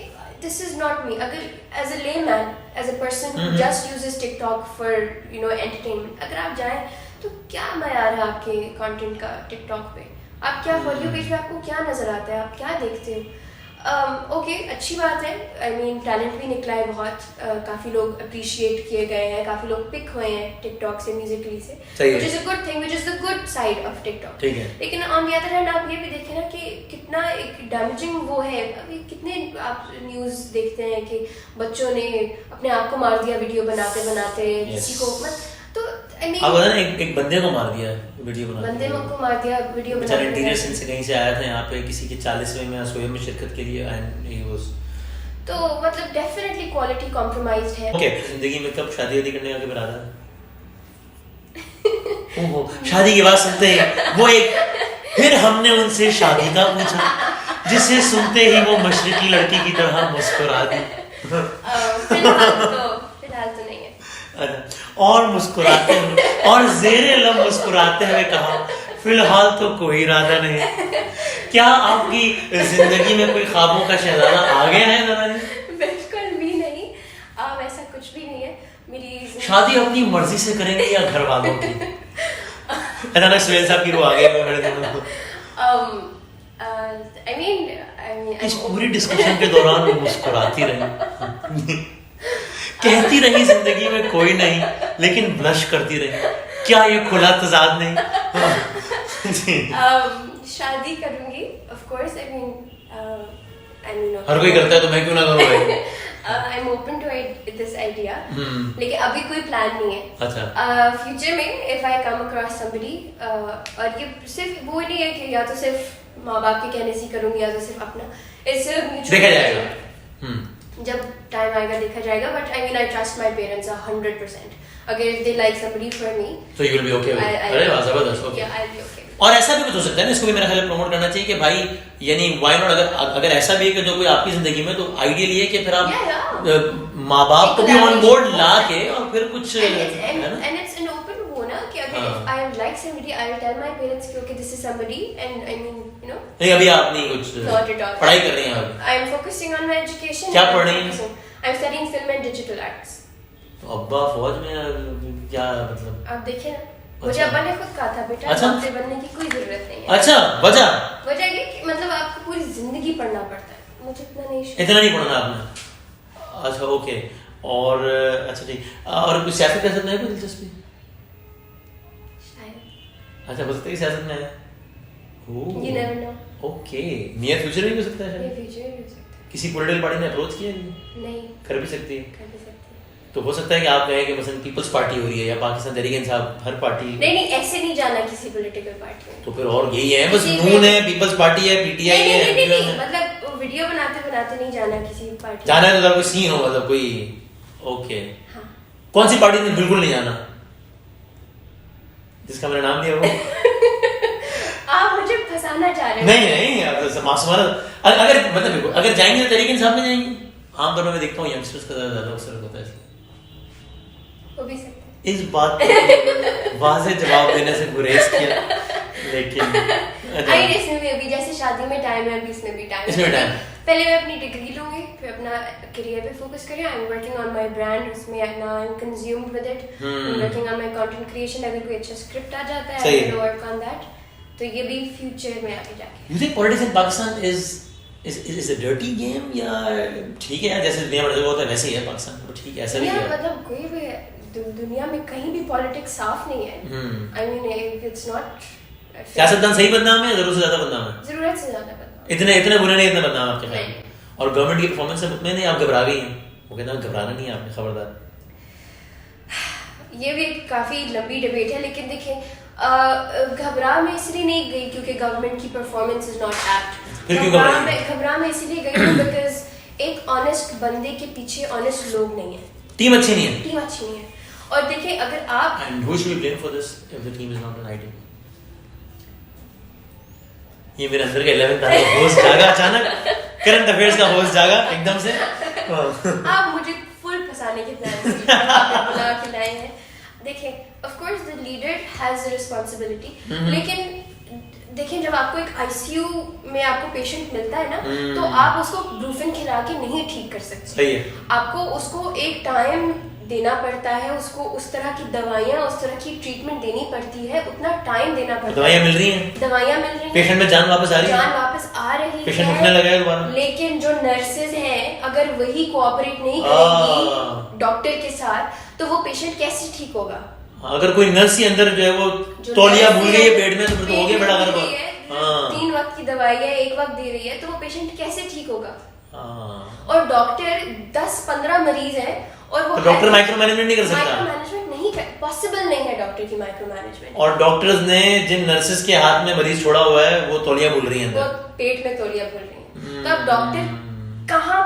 this is not me. अगर as a layman, as a person who just uses TikTok for entertainment, अगर आप जाएं तो क्या मयार है आपके कंटेंट का टिकटॉक पे? आप क्या फॉर यू पेज पे आपको क्या नजर आता है, आप क्या देखते हो? ओके, अच्छी बात है, आई मीन टैलेंट भी निकला है बहुत, काफी लोग अप्रिशिएट किए गए हैं, काफी लोग पिक हुए हैं टिकटॉक से, म्यूजिकली से, which is a good thing, which is the good side of TikTok. लेकिन ऑन द अदर हैंड आप ये भी देखें ना कि कितना एक डैमेजिंग वो है। अभी कितने आप न्यूज देखते हैं कि बच्चों ने अपने आप को मार दिया वीडियो बनाते बनाते, किसी को तो आई मीन अब ना एक बंदे को मार दिया वीडियो बनाते, बंदे को मार दिया वीडियो बनाते। बेचारा इंटीरियर सीन से कहीं से आया था यहाँ पे किसी के 40वें में सोए में शिरकत के लिए, एंड ही वाज तो मतलब डेफिनेटली क्वालिटी कॉम्प्रोमाइज्ड है। ओके, जिंदगी में कब शादी करने का फिर इरादा? ओहो, शादी की बात सुनते ही वो एक फिर हमने उनसे शादी का पूछा, जिसे सुनते ही वो मशरिकी लड़की की तरह मुस्कुरा दी। फिलहाल तो नहीं है। और मुस्कुराते हुए और ज़ेरे लब मुस्कुराते हुए कहा, फिलहाल तो कोई इरादा नहीं। क्या आपकी जिंदगी में कोई ख्वाबों का शहजादा आ गया है जरा? बिल्कुल भी नहीं, ऐसा कुछ भी नहीं है। मेरी शादी अपनी मर्जी से करेंगे या घर वालों की? अचानक सुहेल साहब की रूह आ गई। आई मीन इस पूरी डिस्कशन के दौरान वो मुस्कुराती रही, कहती रही जिंदगी में कोई नहीं, लेकिन ब्लश करती रही। क्या ये खुला तजाद नहीं? शादी करूंगी ऑफ कोर्स, आई मीन हर कोई करता है तो मैं क्यों ना करूं भाई? I am open to this idea, लेकिन अभी कोई प्लान नहीं है। अच्छा, फ्यूचर में if I come across somebody, और ये सिर्फ वो नहीं है कि या तो सिर्फ माँ बाप के कहने से करूंगी या तो सिर्फ अपना, इससे देखा जाएगा, जब टाइम आएगा देखा जाएगा। But I mean I trust my parents 100%। अगर they like somebody for me तो यू विल बी ओके। अरे वाह, जबरदस्त। Okay, I will be okay. और ऐसा भी कुछ हो सकता है ना, इसको भी मेरा ख्याल प्रमोट करना चाहिए कि भाई यानी व्हाई नॉट, अगर ऐसा भी है कि जो कोई आपकी जिंदगी में, तो आइडियल ये है कि फिर आप माँ बाप को भी ऑन बोर्ड ला के और फिर कुछ एंड इट्स एन ओपन वो ना कि अगर if I like somebody I will tell my parents कि okay this is somebody, and I mean नहीं, अभी आप नहीं कुछ पढ़ाई कर रही हैं आप? I am focusing on my education. क्या पढ़ रही हैं? I am studying film and digital arts. तो अब्बा फौज में क्या मतलब? आप देखिए ना, मुझे अब्बा ने खुद कहा था बेटा डॉक्टर बनने की कोई जरूरत नहीं है। अच्छा, वजह ये कि मतलब आपको पूरी जिंदगी पढ़ना पड़ता है, मुझे इतना नहीं पढ़ना आपने? अच्छा, ओके। और अच्छा ठीक, और कुछ सियासत कैसे में है कोई दिलचस्पी? शायद। अच्छा, हो सकता है सियासत में है। You never know. Okay, near future में भी हो सकता है शायद। फ्यूचर में हो सकता है। किसी पॉलिटिकल पार्टी ने अप्रोच किया? नहीं। कर भी सकती है। कर भी सकती है। तो हो सकता है कि आप कहें कि मसलन पीपल्स पार्टी हो रही है या पाकिस्तान तहरीक-ए-इंसाफ, हर पार्टी। नहीं, ऐसे नहीं जाना किसी पॉलिटिकल पार्टी में। तो फिर और यही है, बस नून है, पीपल्स पार्टी है, पीटीआई है। नहीं, मतलब वीडियो बनाते बनाते नहीं जाना किसी पार्टी। जाना है तो कोई सीन हो, मतलब कोई। ओके, कौन सी पार्टी में बिल्कुल नहीं जाना? जिसका मैंने नाम लिया वो। आप मुझे फंसाना चाह रहे हो? नहीं, आप मासूमाना, अगर मतलब अगर जाएंगे तो तहरीक-ए-इंसाफ में जाएंगे। आमतौर पर मैं देखता हूँ यंगस्टर्स का ज्यादा अवसर होता है, वो भी सकता है। इस बात को वाज़ेह जवाब देने से गुरेज किया, लेकिन इसमें भी अभी जैसे शादी में टाइम है, अभी इसमें भी टाइम है। पहले मैं अपनी डिग्री लूंगी, फिर अपना करियर पे फोकस करें। I am working on my brand, उसमें now I am consumed with it. I am working on my content creation. अगर कोई अच्छा स्क्रिप्ट आ जाता है, I will work on that. तो ये भी फ्यूचर में आगे जाके। You think politics in Pakistan is a dirty game, या ठीक है यार, जैसे दुनिया में होता है वैसे ही है पाकिस्तान में, ठीक है ऐसा भी है? मतलब कोई भी दुनिया में कहीं भी पॉलिटिक्स साफ नहीं है। I mean it's not. सियासतदान सही बदनाम है, जरूरत से ज्यादा बदनाम है? जरूरत से ज्यादा बदनाम। इतने बुरे नहीं, इतने बदनाम आपके ख्याल में? और गवर्नमेंट की परफॉर्मेंस से मुतमईन नहीं? आप घबरा गई हैं? वो कहते हैं घबराना नहीं है आपने, खबरदार। ये भी काफी लंबी डिबेट है, लेकिन देखिए घबरा मैं इसलिए नहीं गई क्योंकि गवर्नमेंट की परफॉर्मेंस इज नॉट एप्ट। घबरा मैं इसलिए गई बिकॉज एक ऑनेस्ट बंदे के पीछे ऑनेस्ट लोग नहीं है, टीम अच्छी नहीं है, टीम अच्छी नहीं है। और देखिए अगर आप and who should we blame for this if the team is not an ideal? ये मेरे अंदर का 11th आवर होस्ट जागा अचानक, करंट अफेयर्स का होस्ट जागा एकदम से। आप मुझे फुल फंसाने के प्लान से बुला के लाए हैं। देखिए of course the leader has a responsibility, लेकिन देखिए जब आपको एक आईसीयू में आपको पेशेंट मिलता है ना, तो आप उसको ब्रूफिन खिला के नहीं ठीक कर सकते। सही है। आपको उसको एक टाइम देना पड़ता है, उसको उस तरह की दवाइयाँ, उस तरह की ट्रीटमेंट देनी पड़ती है, उतना टाइम देना पड़ता है। दवाइयाँ मिल रही हैं, दवाइयाँ मिल रही हैं, पेशेंट में जान वापस आ रही है, जान वापस आ रही पेशेंट है, उठने लगा है दोबारा। लेकिन जो नर्सेज हैं अगर वही कोऑपरेट नहीं करेगी डॉक्टर के साथ, तो वो पेशेंट कैसे ठीक होगा? अगर कोई नर्स ही अंदर जो है वो तौलिया भूल गई है पेट में, तो फिर तो हो गया बड़ा गड़बड़। 3 वक्त की दवाई है, 1 वक्त दे रही है, तो वो पेशेंट कैसे ठीक होगा? और डॉक्टर 10-15 मरीज हैं और वो डॉक्टर माइक्रो मैनेजमेंट नहीं कर सकता, माइक्रो मैनेजमेंट नहीं कर, पॉसिबल नहीं है डॉक्टर की माइक्रो मैनेजमेंट। और डॉक्टर्स ने जिन नर्सेस के हाथ में मरीज छोड़ा हुआ है वो तौलिया भूल रही हैं, वो पेट में तौलिया भूल रही हैं। तो अब डॉक्टर कहाँ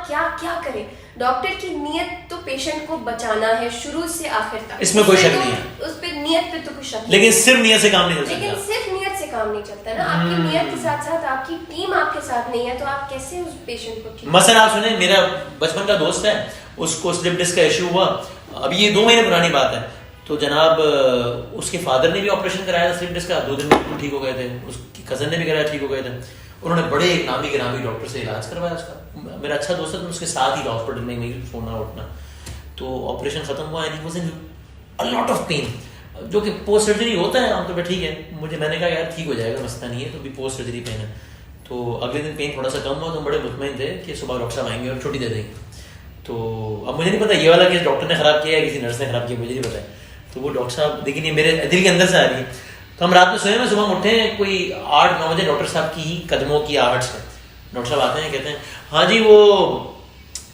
क्या करे? डॉक्टर की नियत तो पेशेंट को बचाना है शुरू से आखिर तक, इसमें कोई शक नहीं है, उस पे नियत पे तो कोई शक नहीं। लेकिन सिर्फ नियत से काम नहीं चल सकता। लेकिन सिर्फ नियत से काम नहीं चलता ना, आपकी नियत के साथ साथ आपकी टीम आपके साथ नहीं है, तो आप कैसे उस पेशेंट को ठीक? मसलन आप सुने, मेरा बचपन का दोस्त है, उसको स्लिप डिस्क का इश्यू हुआ, अभी ये 2 महीने पुरानी बात है। तो जनाब उसके फादर ने भी ऑपरेशन कराया था स्लिप डिस्क का, 2 दिन में ठीक हो गए थे, उसकी कजन ने भी कराया, ठीक हो गए थे। उन्होंने बड़े नामी गिरामी डॉक्टर से इलाज करवाया उसका। मेरा अच्छा दोस्त है, तो उसके साथ ही हॉस्पिटल में ही सोना उठना। तो ऑपरेशन खत्म हुआ and he was in a lot of pain, जो कि पोस्ट सर्जरी होता है आमतौर पर, ठीक है। मैंने कहा यार ठीक हो जाएगा, मसला नहीं है, तो भी पोस्ट सर्जरी पेन है। तो अगले दिन पेन थोड़ा सा कम हुआ, तो बड़े मुतमईन थे कि सुबह डॉक्टर साहब आएंगे और छुट्टी दे देंगे। तो अब मुझे नहीं पता ये वाला केस डॉक्टर ने खराब किया या किसी नर्स ने खराब किया, मुझे नहीं पता है। तो वो डॉक्टर साहब, लेकिन ये मेरे दिल के अंदर से आ रही है। तो हम रात में सोए में, सुबह उठे, कोई 8-9 बजे डॉक्टर साहब की कदमों की आहट से डॉक्टर साहब आते हैं, कहते हैं हाँ जी वो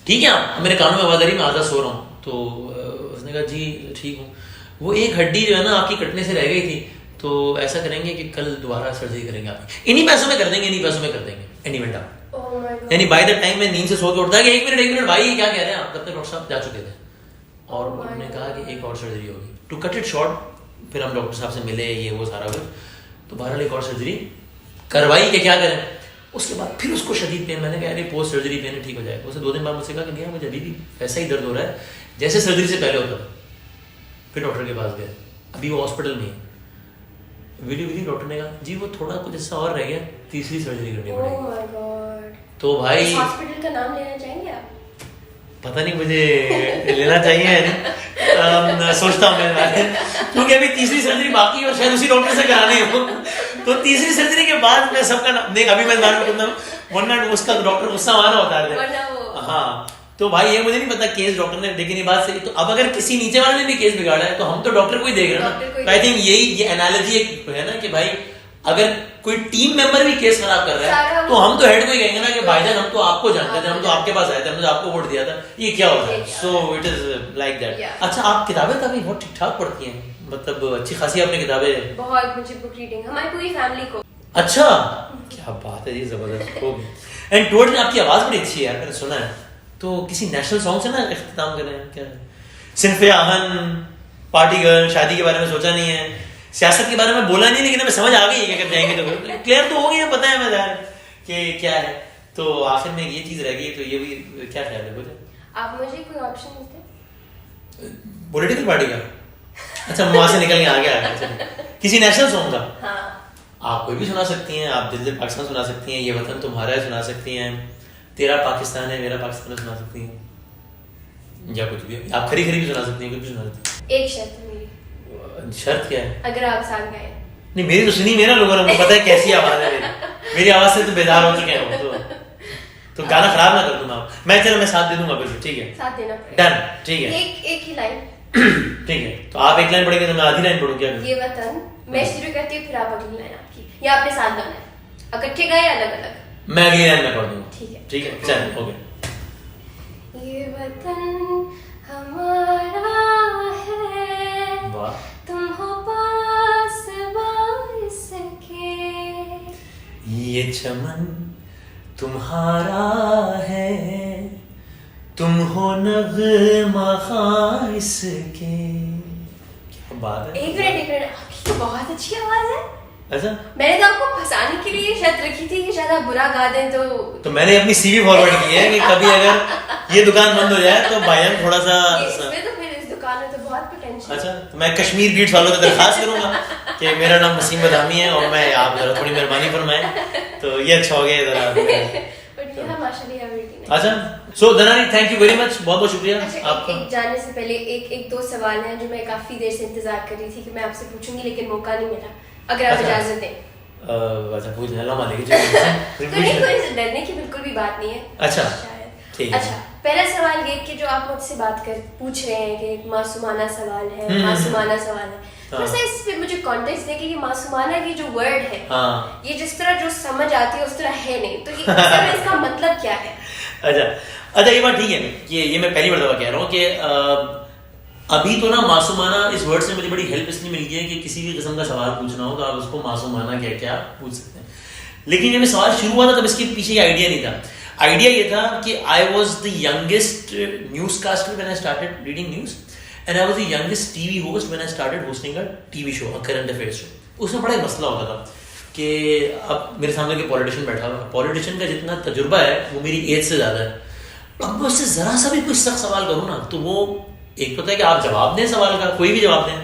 ठीक है, आप मेरे कानों में आवाज आ रही, मैं आधा सो रहा हूँ। तो उसने कहा जी ठीक हूँ, वो एक हड्डी जो है ना आपकी कटने से रह गई थी, तो ऐसा करेंगे कि कल दोबारा सर्जरी करेंगे, आप इन्हीं पैसों में कर देंगे, इन्हीं पैसों में कर देंगे, एनी मिनट आप। यानी बाय द टाइम मैं नींद से सो के उठता है कि एक मिनट भाई क्या कह रहे हैं आप, तब तक डॉक्टर साहब जा चुके थे और उन्होंने कहा कि एक और सर्जरी होगी। टू कट इट शॉर्ट, फिर हम डॉक्टर साहब से मिले, ये वो सारा कुछ, तो बहरहाल एक और सर्जरी करवाई कि क्या करें। उसके बाद फिर उसको शदीद पेन, मैंने कहा अरे पोस्ट सर्जरी पेन ठीक हो जाएगा। उसे 2 दिन बाद मुझसे कहा कि नहीं मुझे अभी भी वैसा ही दर्द हो रहा है जैसे सर्जरी से पहले होता था। फिर डॉक्टर के पास गए, अभी वो हॉस्पिटल में है। विली डॉक्टर ने कहा जी वो थोड़ा कुछ हिस्सा और रह गया, तीसरी सर्जरी करनी पड़ेगी। तो भाई हॉस्पिटल का नाम लेना चाहेंगे आप? पता नहीं, मुझे लेना चाहिए या नहीं, सोचता हूँ मैं, क्योंकि अभी तीसरी सर्जरी बाकी है और शायद उसी डॉक्टर से करानी हो। तो तीसरी सर्जरी के बाद मैं सबका देख, अभी मैं वरना उसका डॉक्टर गुस्सा माना होता है। हाँ तो भाई ये मुझे नहीं पता केस डॉक्टर ने, लेकिन ये बात सही। तो अब अगर किसी नीचे वाले ने भी केस बिगाड़ा है तो हम तो डॉक्टर को ही देख रहे हैं ना। तो आई थिंक ये एनालॉजी एक है ना कि भाई अगर कोई टीम मेंबर भी केस खराब कर रहा है तो हम तो हेड को ही कहेंगे ना कि भाईजान हम तो आपको जानते थे, हम तो आपके पास आए थे, हमने तो आपको वोट दिया था, ये क्या होता है। So it is like that. अच्छा आप किताबें काफी बहुत ठीक ठाक पढ़ती हैं, मतलब अच्छी खासी आपने किताबें? बहुत, मुझे बुक रीडिंग हमारी पूरी फैमिली को। अच्छा क्या बात है, ये जबरदस्त। एंड टुवर्ड्स में आपकी आवाज बड़ी अच्छी है यार, मैंने सुना है। तो किसी नेशनल सॉन्ग से ना इख्तिताम करें क्या? सिन्फ़े आहन, पार्टी गर्ल, शादी के बारे में सोचा नहीं है, सियासत के बारे में बोला नहीं, लेकिन हमें समझ आ गई है कि अगर जाएंगे तो क्लियर तो हो गया, पता है मैं कि क्या है। तो आखिर में ये चीज रह गई, तो ये भी क्या ख्याल है बोले? आप मुझे कोई ऑप्शन देते? पॉलिटिकल पार्टी का? अच्छा वहां से निकल के आ गया। किसी नेशनल सॉन्ग का? हाँ। आप कोई भी सुना सकती हैं, आप दिल दिल पाकिस्तान सुना सकती हैं, ये वतन तुम्हारा है सुना सकती हैं, तेरा पाकिस्तान है मेरा पाकिस्तान सुना सकती हैं, या कुछ भी आप खरी खरी भी सुना सकती हैं, कुछ भी सुना सकती हैं। एक शर्त है मेरी। शर्त क्या है? अगर आप साथ गए। नहीं मेरी तो सुनी, मेरा लोगों को पता है कैसी आवाज है मेरी आवाज से तो बेदार हो चुके हैं तो गाना खराब ना कर दूंगा। मैं चलो मैं साथ दे दूंगा बिल्कुल, ठीक है साथ देना पड़ेगा। डन, ठीक है। एक ही लाइन ठीक है, तो आप एक लाइन पढ़ेंगे तो मैं आधी लाइन पढ़ूं क्या? ये वतन मैं शुरू करती हूँ, फिर आप अगली लाइन आपकी, या आपने साथ गाना है, इकट्ठे गाए अलग अलग? मैं अगली लाइन में पढ़ दूंगा। ठीक है चल ओके। ये वतन हमारा है, वाह, तुम हो पास बारिश के, ये चमन तुम्हारा है, तुम हो नग़मा खाइस के। क्या बात है। एक मिनट आपकी तो बहुत अच्छी आवाज है। अच्छा, मैंने तो आपको फंसाने के लिए शायद रखी थी कि शायद आप बुरा गा दें तो मैंने अपनी सीवी फॉरवर्ड की है कि कभी अगर ये दुकान बंद हो जाए तो भाईजान थोड़ा सा इसमें तो फिर इस दुकान में तो बहुत पोटेंशियल। अच्छा, तो मैं कश्मीर बीट्स वालों से दरखास्त करूंगा कि मेरा नाम वसीम बदामी है और मैं आप जरा थोड़ी मेहरबानी फरमाएं तो ये अच्छा हो गया जरा। बट ये माशाल्लाह बेटी ने। अच्छा, so Dhanani thank you very much, बहुत बहुत शुक्रिया अच्छा, आपका। एक जाने से पहले एक दो सवाल हैं जो मैं काफी देर से इंतजार कर रही थी कि मैं आपसे पूछूंगी लेकिन मौका नहीं मिला, अगर आप इजाजत दें। अच्छा, पूछ लेना मालिक तो नहीं, कोई डरने की बिल्कुल भी बात नहीं है। अच्छा, शायद ठीक है। अच्छा, पहला सवाल ये कि जो आप मुझसे पूछ रहे हैं कि एक मासूमाना सवाल है, मासूमाना सवाल है, थोड़ा सा इस पे मुझे कॉन्टेक्स्ट दें कि ये मासूमाना की जो वर्ड है, ये जिस तरह जो समझ आती है उस तरह है नहीं, तो ये इसका मतलब क्या है? अच्छा, ये बात ठीक है कि ये मैं पहली मर्तबा कह रहा हूँ कि अभी तो ना मासूमाना इस वर्ड से मुझे बड़ी हेल्प इसलिए मिल गई है कि किसी भी किस्म का सवाल पूछना हो तो आप उसको मासूमाना क्या पूछ सकते हैं। लेकिन जब ये सवाल शुरू हुआ था तब इसके पीछे आइडिया नहीं था। आइडिया ये था कि I was the youngest newscaster when I started reading news and I was the youngest TV host when I started hosting a TV show, a current affairs show. उसमें बड़ा एक मसला होता था कि अब मेरे सामने कोई पॉलिटिशियन बैठा हुआ, पॉलिटिशियन का जितना तजुर्बा है वो मेरी एज से ज्यादा है। अब मैं उससे जरा सा भी कोई सख्त सवाल करूँ ना तो वो एक तो है कि आप जवाब दें सवाल का, कोई भी जवाब दें,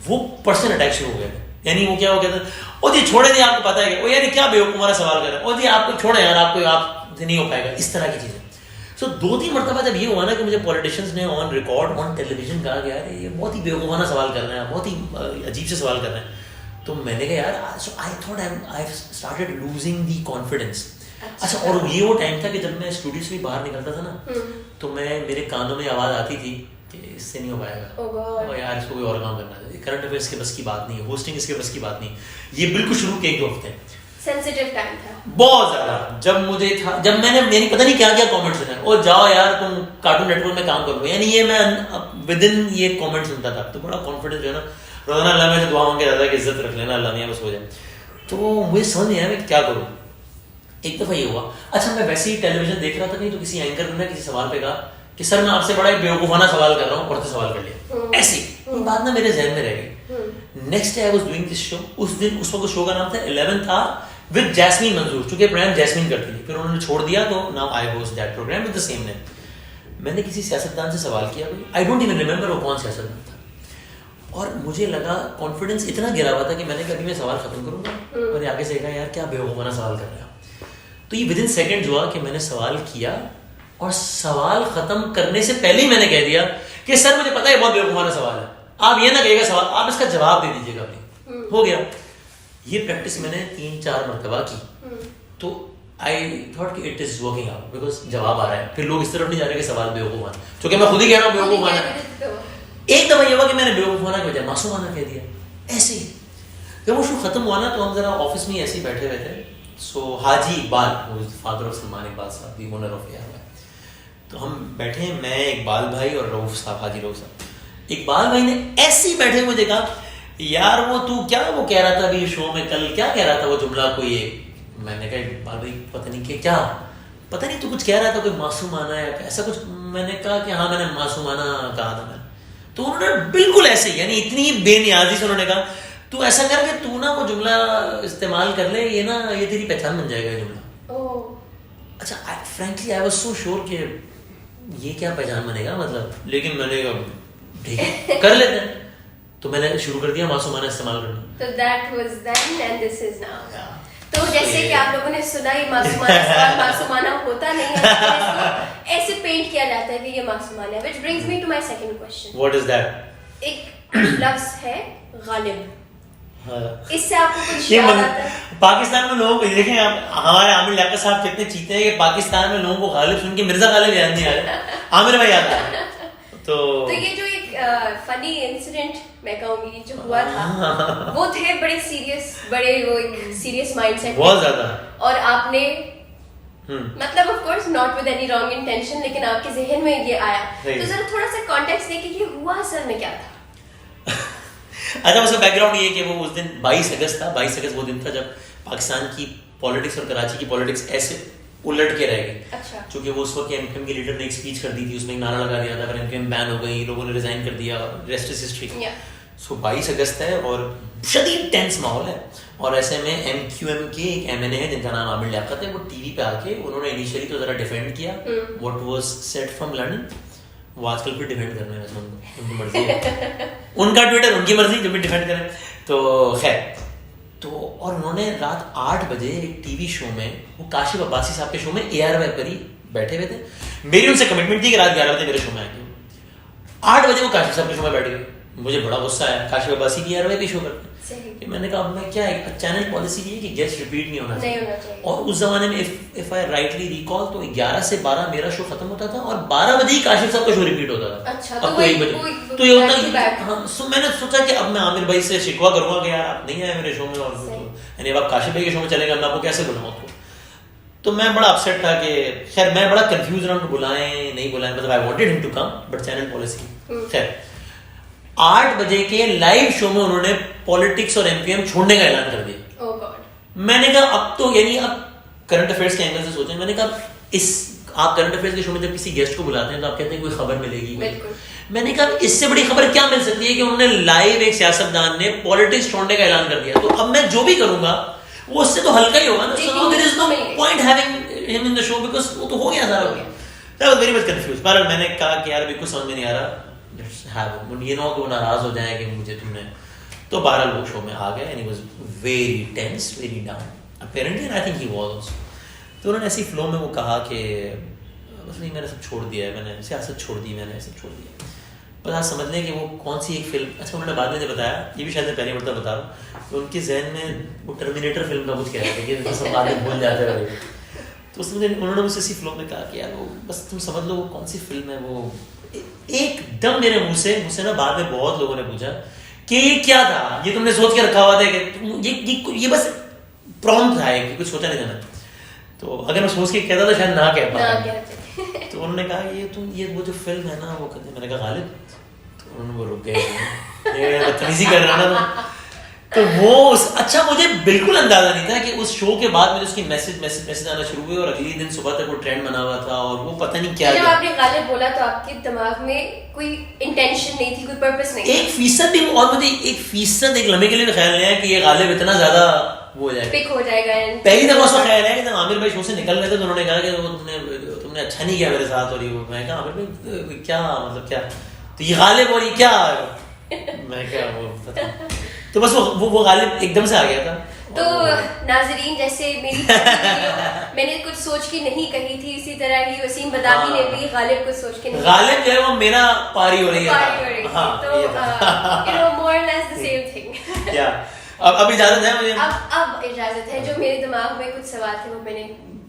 वो पर्सन अटैक शुरू हो गया। यानी वो क्या हो गया था, ओ जी छोड़े नहीं, आपको पता है क्या, ओ यार क्या बेवकूफ वाला सवाल कर रहे हैं, ओ जी आपको छोड़े यार, आपसे नहीं हो पाएगा, इस तरह की चीजें। सो 2-3 मरतबा जब ये हुआ ना कि मुझे पॉलिटिशियंस ने ऑन रिकॉर्ड ऑन टेलीविजन कहा कि यार ये बहुत ही बेवकूफाना सवाल कर रहे हैं, बहुत ही अजीब से सवाल कर रहे हैं, तो मैंने कहा यार so I thought I started losing the confidence. अच्छा, और ये वो टाइम था कि जब मैं स्टूडियो से भी बाहर निकलता था ना तो मेरे कानों में आवाज आती थी कि इससे नहीं हो पाएगा, और यार इसको कोई और काम करना है, करंट अफेयर्स के बस की बात नहीं है, होस्टिंग इसके बस की बात नहीं। ये बिल्कुल शुरू के 1-2 हफ्ते सेंसिटिव टाइम था बहुत ज्यादा, जब मैंने मेरी पता नहीं क्या क्या कमेंट सुना, और जाओ यार तुम कार्टून नेटवर्क में काम करो, यानी ये मैं विद इन ये कमेंट सुनता था। तो बड़ा कॉन्फिडेंस जो है ना, रोजाना अल्लाह में से दुआ मांग के दादा की इज्जत रख लेना, अल्लाह मियां बस हो जाए। तो मुझे समझ नहीं आया मैं क्या करूं। एक दफा ये हुआ, अच्छा मैं वैसे ही टेलीविजन देख रहा था कहीं, तो किसी एंकर ने किसी सवाल पे कहा कि सर मैं आपसे बड़ा एक बेवकूफाना सवाल कर रहा हूँ, और तो सवाल कर लिया। ऐसी बात ना मेरे जहन में रह गई। Next day I was doing this show, उस वक्त शो का नाम था 11th आवर विद जैस्मीन मंजूर, चूंकि प्रोग्राम जैस्मीन करती थी, फिर उन्होंने छोड़ दिया तो now I host that programme with the same name. मैंने किसी सियासतदान से सवाल किया, आई डोंट इवन रिमेंबर वो कौन सियासतदान था, और मुझे लगा कॉन्फिडेंस इतना गिरा हुआ था कि मैंने कभी मैं सवाल खत्म करूंगा, और आगे से कहा यार क्या बेवकूफाना सवाल कर रहे हो। तो ये विद इन सेकेंड हुआ कि मैंने सवाल किया, और सवाल खत्म करने से पहले ही मैंने कह दिया कि सर मुझे पता है बहुत बेवकूफाना सवाल है, आप ये ना कहिएगा सवाल, आप इसका जवाब दे दीजिएगा अपनी। हो गया। ये प्रैक्टिस मैंने 3-4 मरतबा की, तो आई थॉट कि it is working out, because जवाब आ रहा है, फिर लोग इस तरफ नहीं जा रहे कि सवाल बेवकूफाना, क्योंकि मैं खुद ही कह रहा हूँ बेवकूफाना। एक दफा ये हुआ कि मैंने बेवकूफाना की बजाय मासूमाना कह दिया ऐसे ही। जब वो शो खत्म हुआ ना तो हम जरा ऑफिस में ऐसे ही बैठे हुए थे, सो हाजी इकबाल, फादर ऑफ सलमान इकबाल साहब, दी ओनर ऑफ एयर, तो हम बैठे, मैं इकबाल भाई और रऊफ साहब, हाजी रऊफ साहब। इकबाल भाई ने ऐसे ही बैठे मुझे कहा यार वो तू क्या वो कह रहा था अभी शो में, कल क्या कह रहा था वो जुमला कोई ये। मैंने कहा इकबाल भाई पता नहीं क्या, पता नहीं तू कुछ कह रहा था, कोई मासूमाना या ऐसा कुछ। मैंने कहा कि हाँ मैंने मासूमाना कहा था मैंने। तो उन्होंने बिल्कुल ऐसे यानी इतनी बेनियाजी से उन्होंने कहा तू ऐसा कर कि तू ना वो जुमला इस्तेमाल कर ले, ये ना ये तेरी पहचान बन जाएगा ये जुमला। अच्छा frankly I was so sure कि ये क्या पहचान बनेगा मतलब, लेकिन मैंने ठीक है कर लेते हैं, तो मैंने शुरू कर दिया मासूमाना इस्तेमाल करना। तो that was then and this is now. तो जैसे कि आप लोगों ने सुना ये मासूमाना होता नहीं है, ऐसे पेंट किया जाता है कि ये मासूमाना है, which brings me to my second question. What is that? एक लफ्ज है गालिब, इससे आपको कुछ याद आता है? पाकिस्तान में लोग देखें, हमारे आमिर लियाकत साहब कितने चीते हैं कि पाकिस्तान में लोगों को गालिब सुन के मिर्जा गालिब याद नहीं आ रहा, आमिर भाई याद आ रहा। तो ये जो एक फनी इंसिडेंट मैं कहूंगी जो हुआ था, वो थे बड़े वो एक सीरियस माइंडसेट, बहुत ज्यादा, और आपने मतलब of course not with any wrong intention, लेकिन आपके जहन में ये आया, तो जरा थोड़ा सा कॉन्टेक्स्ट देके कि हुआ असल में क्या था। अच्छा उसका बैकग्राउंड ये कि वो उस दिन 22 अगस्त था। 22 अगस्त वो दिन था जब पाकिस्तान की पॉलिटिक्स और कराची की पॉलिटिक्स ऐसे उलट के रह गई। अच्छा। क्योंकि वो उस वक्त एमक्यूएम के लीडर ने एक स्पीच कर दी थी, उसमें एक नारा लगा दिया था, एमक्यूएम बैन हो गई, लोगों ने रिजाइन कर दिया, रेस्ट इज हिस्ट्री। सो 22 अगस्त है और शदीद टेंस माहौल है, और ऐसे में एमक्यूएम के एक एमएनए है जिनका नाम आमिर लियाकत है, वो टीवी पे आके उन्होंने इनिशियली तो जरा डिफेंड किया what was said from London. वो आजकल फिर डिफेंड करने में उनकी मर्जी है, उनका ट्विटर उनकी मर्जी, जब भी डिफेंड करें तो खैर। तो और उन्होंने रात 8 बजे एक टीवी शो में, वो काशिफ अब्बासी साहब के शो में ARY पर ही बैठे हुए थे। मेरी उनसे कमिटमेंट थी कि रात 11 बजे मेरे शो में आएंगे। 8 बजे वो काशिफ साहब के शो में बैठ गए। मुझे बड़ा गुस्सा आया, काशिफ अब्बासी की ARY पे शो करते हैं। मैंने कहा मैं क्या, एक चैनल पॉलिसी ये है कि गेस्ट रिपीट नहीं होना चाहिए। और उस जमाने में इफ आई राइटली रिकॉल तो 11 से 12 मेरा शो खत्म होता था और 12 बजे ही काशिफ साहब का शो रिपीट होता था। अच्छा, अब तो 1 बजे तो ये होता है। सो मैंने सोचा कि अब मैं आमिर भाई से शिकवा करूंगा कि यार आप नहीं आए मेरे शो में, और यानी अब आप काशिफ भाई के शो में चलेगा, मैं आपको कैसे बुलाऊं आपको। तो मैं बड़ा अपसेट था कि खैर मैं बड़ा कंफ्यूज रहा हूं, बुलाएं नहीं बुलाएं, मतलब I wanted him to come but channel policy. खैर 8 बजे के लाइव शो में उन्होंने पॉलिटिक्स और एमपीएम छोड़ने का ऐलान कर दिया। ओह गॉड। मैंने कहा अब तो यानी अब करंट अफेयर्स के एंगल से सोचें। मैंने कहा इस आप करंट अफेयर्स के शो में जब किसी गेस्ट को बुलाते हैं तो आप कहते हैं कोई खबर मिलेगी। मैंने कहा इससे बड़ी खबर क्या मिल सकती है कि उन्होंने लाइव एक सियासतदान ने पॉलिटिक्स छोड़ने का ऐलान कर दिया। तो अब मैं जो भी करूंगा वो उससे तो हल्का ही होगा ना। So there is no point having him in the show because वो तो हो गया सारा। I was very much confuse. पर मैंने कहा कि यार अभी कुछ समझ में नहीं आ रहा, ये ना हो कि वो नाराज हो जाए कि मुझे तुमने। तो 12 लोग शो में आ गए and he was very tense, very down apparently, I think he was also. तो उन्होंने ऐसी फ्लो में वो कहा कि बस नहीं, मैंने सब छोड़ दिया है, मैंने सियासत छोड़ दी, मैंने सब छोड़ दिया। बस आप समझ लें कि वो कौन सी एक फिल्म, अच्छा उन्होंने बाद में जो बताया, ये भी शायद मैं पहले मतलब बता रहा हूँ, तो उनके जहन में वो टर्मिनेटर फिल्म का कुछ कह रहे थे कि सब आगे भूल जाते हैं। तो उसमें उन्होंने मुझसे इसी फ्लो में कहा कि यार वो बस तुम समझ लो वो कौन सी फिल्म है। वो एकदम मेरे मुझसे ना बाद में बहुत लोगों ने पूछा कि ये क्या था, ये तुमने सोच के रखा हुआ था कि ये बस प्रॉम्प्ट था कि कुछ सोचा नहीं था। तो अगर मैं सोच के कहता तो शायद ना कह पाता। तो उन्होंने कहा ये वो जो फिल्म है ना वो कहते, मैंने कहा गालिब। तो उन्होंने वो रुक गए, बदतमीजी कर रहा था। तो वो अच्छा मुझे बिल्कुल अंदाजा नहीं था कि उस शो के बाद मुझे उसकी मैसेज आना शुरू हुए और अगले दिन सुबह तक वो ट्रेंड बना हुआ था और वो पता नहीं क्या। जब आपने गालिब बोला तो आपके दिमाग में कोई इंटेंशन नहीं थी, कोई पर्पस नहीं? 1% भी, और मुझे 1% एक लम्हे के लिए ख्याल नहीं है कि ये गालिब इतना ज्यादा वो हो जाएगा, पिक हो जाएगा। पहली दफा उसका ख्याल है कि जब आमिर भाई शो से निकल रहे थे तो उन्होंने कहा कि वो तुमने अच्छा नहीं किया मेरे साथ। और ये मैं कहा आमिर भाई क्या मतलब क्या, तो ये गालिब और ये क्या, मैं क्या वो पता। तो बस वो गालिब एकदम से आ गया था। तो नाजरीन, जैसे मेरी मैंने कुछ सोच के नहीं कही थी, इसी तरह ही वसीम बदामी ने भी गालिब कुछ सोच के नहीं। गालिब जो है वो मेरा पारी हो रही है। हाँ, तो you know more or less the same thing। क्या अब इजाजत है मुझे? अब इजाजत है। जो मेरे दिमाग में कुछ सवाल थे वो मैंने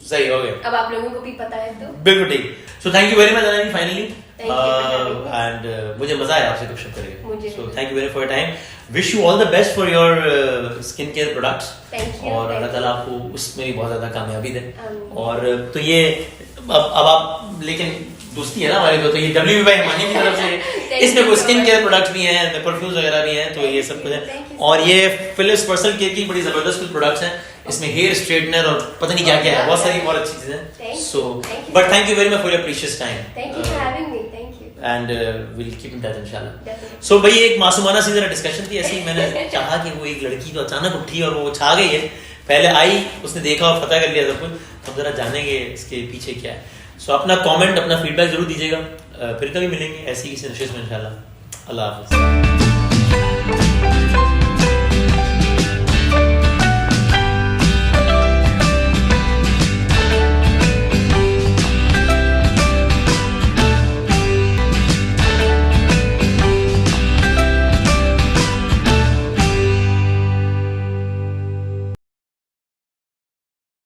सही हो गया। अब आप लोगों को भी पता है तो बिल्कुल ठीक। So thank you very much Dhanani finally, and मुझे मजा आया आपसे क्वेश्चन करके। So thank you very for your time. Wish you all the best for your skin care products और अल्लाह ताला आपको उसमें भी बहुत ज्यादा कामयाबी दे। और तो ये अब आप लेकिन दोस्ती है ना हमारी, तो ये WB भाई मानी की तरफ से इसमें कोई स्किन केयर प्रोडक्ट्स भी हैं, परफ्यूम्स वगैरह भी हैं, तो ये सब कुछ है। और ये फिलिप्स पर्सनल केयर की बड़ी जबरदस्त कुछ प्रोडक्ट्स हैं, इसमें हेयर स्ट्रेटनर और पता नहीं क्या क्या है, बहुत सारी बहुत अच्छी चीजें। So but thank you very much for your precious time. Thank you for having me. Thank you and will keep in touch इंशाल्लाह। सो भाई एक मासूमाना सी जरा डिस्कशन थी ऐसी, मैंने चाहा कि वो एक लड़की तो अचानक उठी और वो छा गई है, पहले आई उसने देखा और पता कर लिया सब कुछ, हम जरा जानेंगे इसके पीछे क्या है। सो अपना कमेंट अपना फीडबैक जरूर दीजिएगा, फिर कभी मिलेंगे ऐसी किसी नशिश में इंशाल्लाह। अल्लाह हाफिज़।